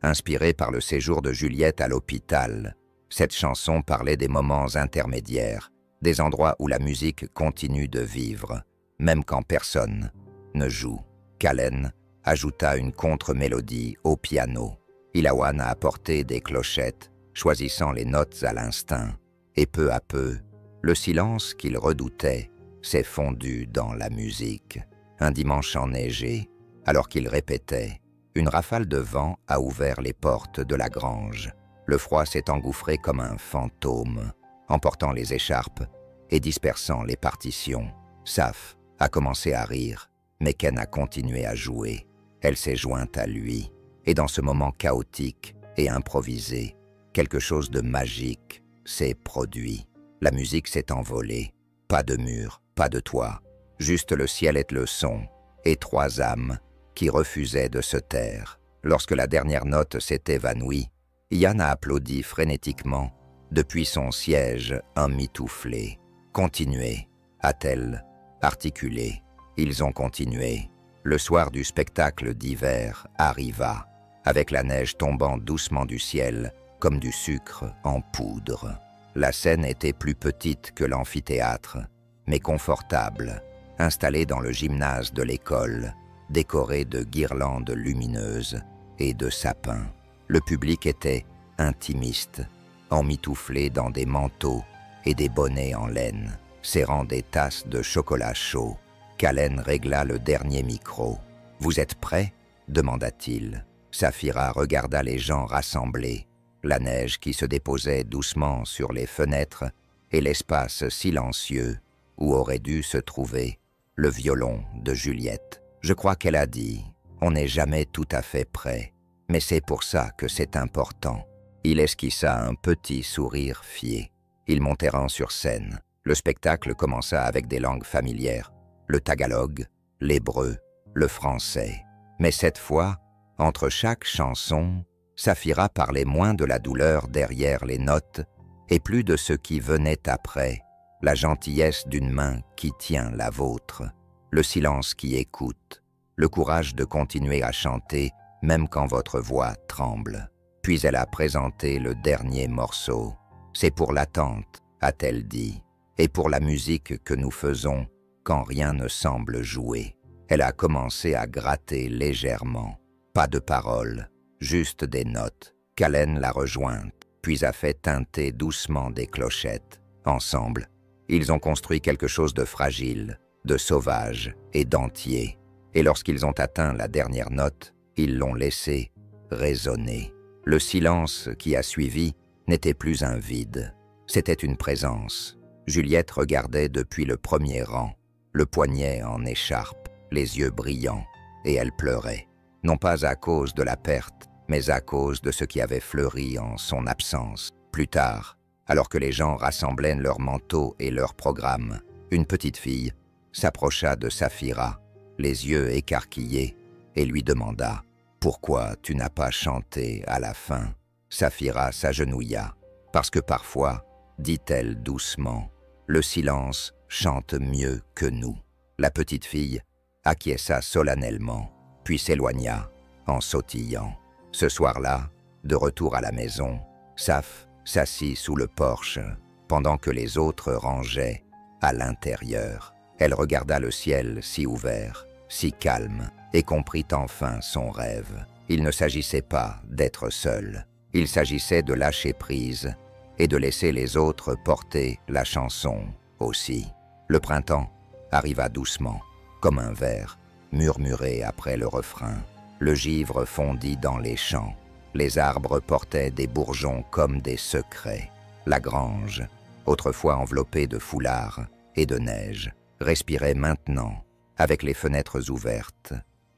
Inspirée par le séjour de Juliette à l'hôpital, cette chanson parlait des moments intermédiaires, des endroits où la musique continue de vivre, même quand personne ne joue. Kallen ajouta une contre-mélodie au piano. Ilawan a apporté des clochettes, choisissant les notes à l'instinct, et peu à peu, le silence qu'il redoutait s'est fondu dans la musique. Un dimanche enneigé, alors qu'il répétait, une rafale de vent a ouvert les portes de la grange. Le froid s'est engouffré comme un fantôme, emportant les écharpes et dispersant les partitions. Saf a commencé à rire, mais Ken a continué à jouer. Elle s'est jointe à lui, et dans ce moment chaotique et improvisé, quelque chose de magique s'est produit. La musique s'est envolée. Pas de mur, pas de toit, juste le ciel et le son, et trois âmes qui refusaient de se taire. Lorsque la dernière note s'est évanouie, Yann a applaudi frénétiquement depuis son siège emmitouflé. « Continuez », a-t-elle articulé. Ils ont continué. Le soir du spectacle d'hiver arriva, avec la neige tombant doucement du ciel comme du sucre en poudre. La scène était plus petite que l'amphithéâtre, mais confortable, installée dans le gymnase de l'école, décorée de guirlandes lumineuses et de sapins. Le public était intimiste, emmitouflé dans des manteaux et des bonnets en laine, serrant des tasses de chocolat chaud. Kallen régla le dernier micro. « Vous êtes prêts ?» demanda-t-il. Safira regarda les gens rassemblés, la neige qui se déposait doucement sur les fenêtres et l'espace silencieux où aurait dû se trouver le violon de Juliette. Je crois qu'elle a dit « On n'est jamais tout à fait prêt, mais c'est pour ça que c'est important. » Il esquissa un petit sourire fier. Ils montèrent sur scène. Le spectacle commença avec des langues familières, le tagalog, l'hébreu, le français. Mais cette fois, entre chaque chanson, Safira parlait moins de la douleur derrière les notes et plus de ce qui venait après, la gentillesse d'une main qui tient la vôtre, le silence qui écoute, le courage de continuer à chanter même quand votre voix tremble. Puis elle a présenté le dernier morceau. « C'est pour l'attente », a-t-elle dit, « et pour la musique que nous faisons quand rien ne semble jouer. » Elle a commencé à gratter légèrement. Pas de paroles, juste des notes. Kallen l'a rejointe, puis a fait tinter doucement des clochettes. Ensemble, ils ont construit quelque chose de fragile, de sauvage et d'entier. Et lorsqu'ils ont atteint la dernière note, ils l'ont laissé résonner. Le silence qui a suivi n'était plus un vide, c'était une présence. Juliette regardait depuis le premier rang, le poignet en écharpe, les yeux brillants, et elle pleurait. Non pas à cause de la perte, mais à cause de ce qui avait fleuri en son absence. Plus tard, alors que les gens rassemblaient leurs manteaux et leurs programmes, une petite fille s'approcha de Safira, les yeux écarquillés, et lui demanda « Pourquoi tu n'as pas chanté à la fin ?» Safira s'agenouilla. « Parce que parfois, dit-elle doucement, le silence chante mieux que nous. » La petite fille acquiesça solennellement, puis s'éloigna en sautillant. Ce soir-là, de retour à la maison, Saf s'assit sous le porche, pendant que les autres rangeaient à l'intérieur. Elle regarda le ciel si ouvert, si calme, et comprit enfin son rêve. Il ne s'agissait pas d'être seul. Il s'agissait de lâcher prise et de laisser les autres porter la chanson aussi. Le printemps arriva doucement, comme un vers, murmuré après le refrain. Le givre fondit dans les champs. Les arbres portaient des bourgeons comme des secrets. La grange, autrefois enveloppée de foulards et de neige, respirait maintenant, avec les fenêtres ouvertes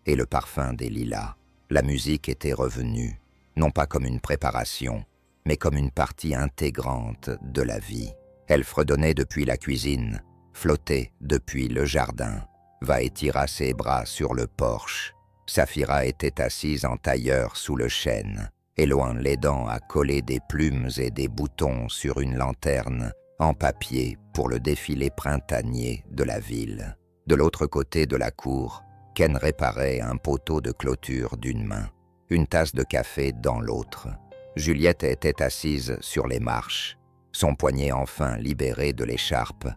et le parfum des lilas. La musique était revenue, non pas comme une préparation, mais comme une partie intégrante de la vie. Elle fredonnait depuis la cuisine, flottait depuis le jardin, va et tira ses bras sur le porche. Saphira était assise en tailleur sous le chêne, Eloin l'aidant à coller des plumes et des boutons sur une lanterne en papier pour le défilé printanier de la ville. De l'autre côté de la cour, Ken réparait un poteau de clôture d'une main, une tasse de café dans l'autre. Juliette était assise sur les marches, son poignet enfin libéré de l'écharpe,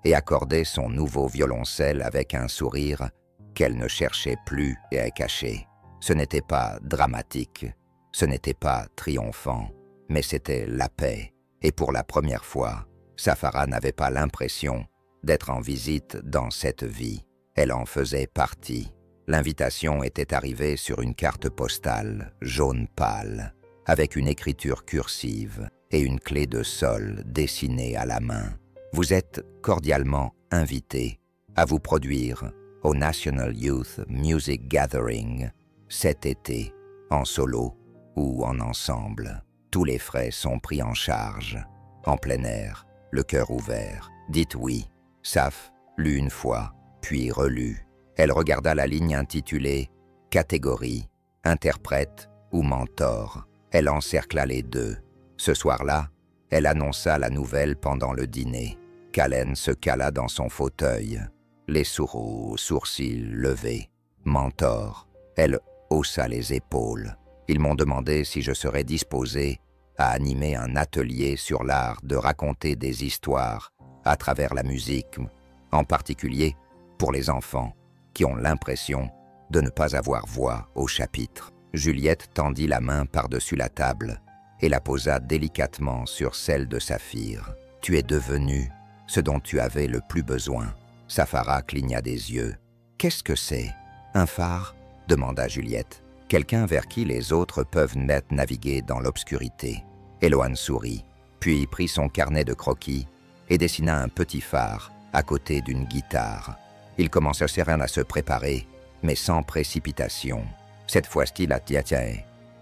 et accordait son nouveau violoncelle avec un sourire qu'elle ne cherchait plus à cacher. Ce n'était pas dramatique, ce n'était pas triomphant, mais c'était la paix. Et pour la première fois, Saphara n'avait pas l'impression d'être en visite dans cette vie. Elle en faisait partie. L'invitation était arrivée sur une carte postale jaune pâle, avec une écriture cursive et une clé de sol dessinée à la main. Vous êtes cordialement invités à vous produire au National Youth Music Gathering cet été, en solo ou en ensemble. Tous les frais sont pris en charge, en plein air, le cœur ouvert. Dites oui. Saph lut une fois, puis relut. Elle regarda la ligne intitulée « Catégorie, interprète ou mentor ». Elle encercla les deux. Ce soir-là, elle annonça la nouvelle pendant le dîner. Kallen se cala dans son fauteuil, les sourcils levés. Mentor. Elle haussa les épaules. Ils m'ont demandé si je serais disposé à animer un atelier sur l'art de raconter des histoires à travers la musique, en particulier pour les enfants qui ont l'impression de ne pas avoir voix au chapitre. Juliette tendit la main par-dessus la table et la posa délicatement sur celle de Saphir. « Tu es devenu ce dont tu avais le plus besoin. » Saphara cligna des yeux. « Qu'est-ce que c'est? Un phare ?» demanda Juliette. « Quelqu'un vers qui les autres peuvent naviguer dans l'obscurité. » Eloan sourit, puis prit son carnet de croquis et dessina un petit phare à côté d'une guitare. Ils commencèrent à se préparer, mais sans précipitation. Cette fois-ci,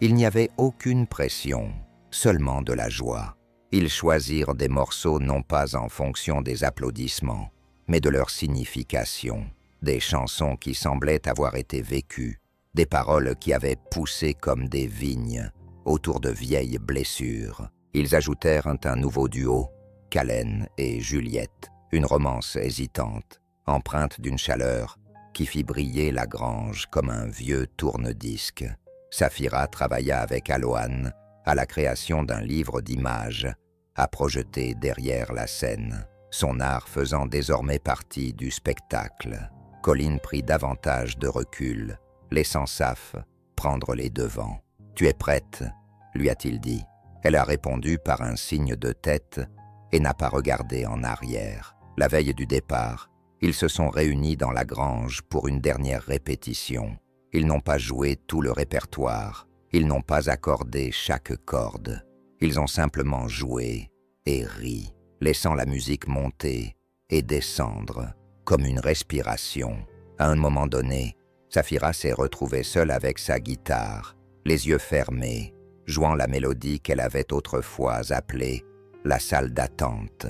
il n'y avait aucune pression, seulement de la joie. Ils choisirent des morceaux non pas en fonction des applaudissements, mais de leur signification. Des chansons qui semblaient avoir été vécues, des paroles qui avaient poussé comme des vignes autour de vieilles blessures. Ils ajoutèrent un nouveau duo, Kallen et Juliette, une romance hésitante, empreinte d'une chaleur qui fit briller la grange comme un vieux tourne-disque. Saphira travailla avec Aloan à la création d'un livre d'images à projeter derrière la scène, son art faisant désormais partie du spectacle. Colin prit davantage de recul, laissant Saph prendre les devants. « Tu es prête ?» lui a-t-il dit. Elle a répondu par un signe de tête et n'a pas regardé en arrière. La veille du départ, ils se sont réunis dans la grange pour une dernière répétition. Ils n'ont pas joué tout le répertoire, ils n'ont pas accordé chaque corde. Ils ont simplement joué et ri, laissant la musique monter et descendre comme une respiration. À un moment donné, Saphira s'est retrouvée seule avec sa guitare, les yeux fermés, jouant la mélodie qu'elle avait autrefois appelée la salle d'attente.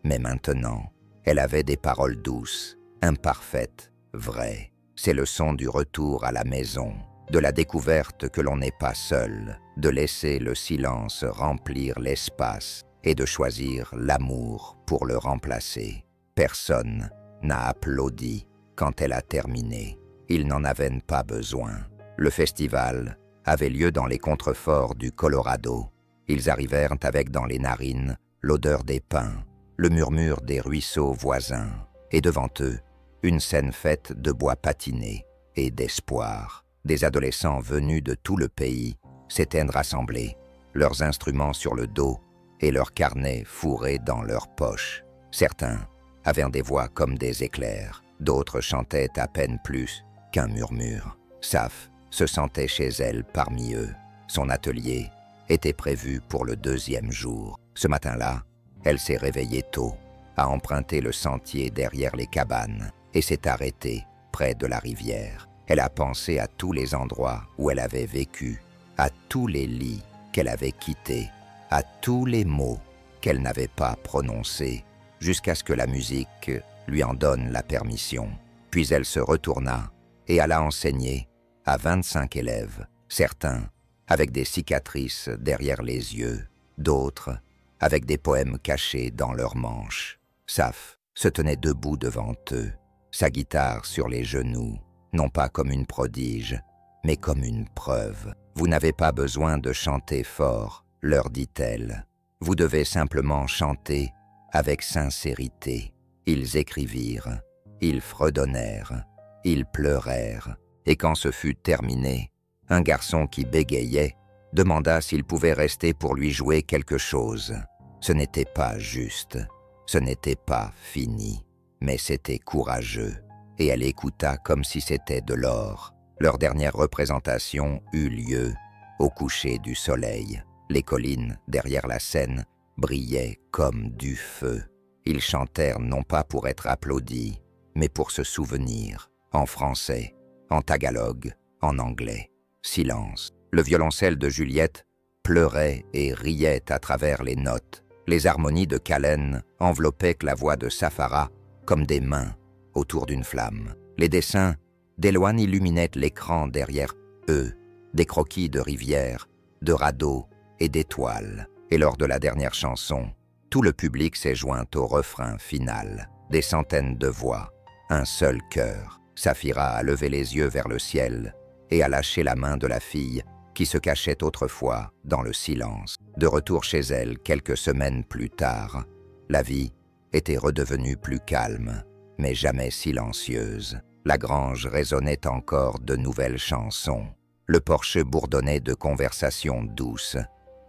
Mais maintenant, elle avait des paroles douces, imparfaites, vraies. C'est le son du retour à la maison, de la découverte que l'on n'est pas seul, de laisser le silence remplir l'espace et de choisir l'amour pour le remplacer. Personne n'a applaudi quand elle a terminé. Ils n'en avaient pas besoin. Le festival avait lieu dans les contreforts du Colorado. Ils arrivèrent avec dans les narines l'odeur des pins, le murmure des ruisseaux voisins, et devant eux, une scène faite de bois patiné et d'espoir. Des adolescents venus de tout le pays s'étaient rassemblés, leurs instruments sur le dos et leurs carnets fourrés dans leurs poches. Certains avaient des voix comme des éclairs, d'autres chantaient à peine plus qu'un murmure. Saph se sentait chez elle parmi eux. Son atelier était prévu pour le 2e jour. Ce matin-là, elle s'est réveillée tôt, a emprunté le sentier derrière les cabanes et s'est arrêtée près de la rivière. Elle a pensé à tous les endroits où elle avait vécu, à tous les lits qu'elle avait quittés, à tous les mots qu'elle n'avait pas prononcés, jusqu'à ce que la musique lui en donne la permission. Puis elle se retourna et alla enseigner à 25 élèves, certains avec des cicatrices derrière les yeux, d'autres avec des poèmes cachés dans leurs manches. Saf se tenait debout devant eux, sa guitare sur les genoux, non pas comme une prodige, mais comme une preuve. « Vous n'avez pas besoin de chanter fort, leur dit-elle. Vous devez simplement chanter avec sincérité. » Ils écrivirent, ils fredonnèrent, ils pleurèrent, et quand ce fut terminé, un garçon qui bégayait demanda s'il pouvait rester pour lui jouer quelque chose. Ce n'était pas juste, ce n'était pas fini, mais c'était courageux, et elle écouta comme si c'était de l'or. Leur dernière représentation eut lieu au coucher du soleil. Les collines, derrière la scène, brillaient comme du feu. Ils chantèrent non pas pour être applaudis, mais pour se souvenir, en français, en tagalog, en anglais. Silence. Le violoncelle de Juliette pleurait et riait à travers les notes. Les harmonies de Kalen enveloppaient la voix de Safara comme des mains autour d'une flamme. Les dessins d'Éloane illuminaient l'écran derrière eux, des croquis de rivières, de radeaux et d'étoiles. Et lors de la dernière chanson, tout le public s'est joint au refrain final. Des centaines de voix, un seul cœur. Safira a levé les yeux vers le ciel et a lâché la main de la fille qui se cachait autrefois dans le silence. De retour chez elle quelques semaines plus tard, la vie était redevenue plus calme, mais jamais silencieuse. La grange résonnait encore de nouvelles chansons. Le porche bourdonnait de conversations douces.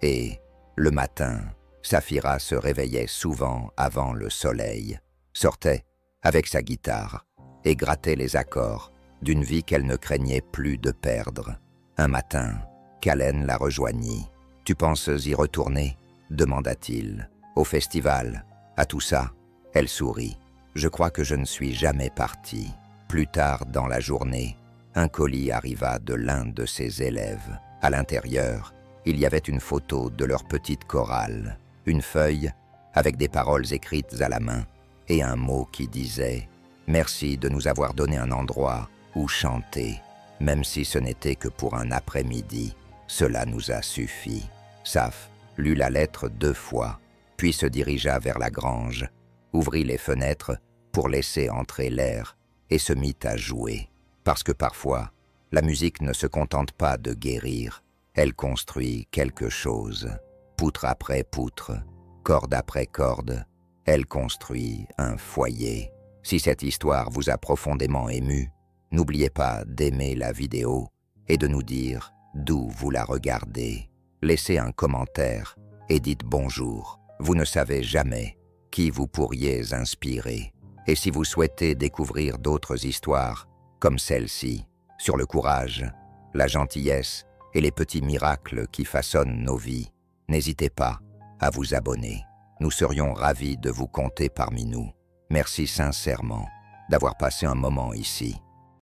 Et, le matin, Safira se réveillait souvent avant le soleil, sortait avec sa guitare et grattait les accords d'une vie qu'elle ne craignait plus de perdre. Un matin, Kalen la rejoignit. « Tu penses y retourner ?» demanda-t-il. « Au festival, à tout ça ?» Elle sourit. « Je crois que je ne suis jamais partie. » Plus tard dans la journée, un colis arriva de l'un de ses élèves. À l'intérieur, il y avait une photo de leur petite chorale, une feuille avec des paroles écrites à la main et un mot qui disait « Merci de nous avoir donné un endroit où chanter, même si ce n'était que pour un après-midi. Cela nous a suffi. » Saf lut la lettre 2 fois, puis se dirigea vers la grange, ouvrit les fenêtres pour laisser entrer l'air et se mit à jouer. Parce que parfois, la musique ne se contente pas de guérir, elle construit quelque chose. Poutre après poutre, corde après corde, elle construit un foyer. Si cette histoire vous a profondément ému, n'oubliez pas d'aimer la vidéo et de nous dire d'où vous la regardez. Laissez un commentaire et dites bonjour. Vous ne savez jamais qui vous pourriez inspirer. Et si vous souhaitez découvrir d'autres histoires, comme celle-ci, sur le courage, la gentillesse et les petits miracles qui façonnent nos vies, n'hésitez pas à vous abonner. Nous serions ravis de vous compter parmi nous. Merci sincèrement d'avoir passé un moment ici.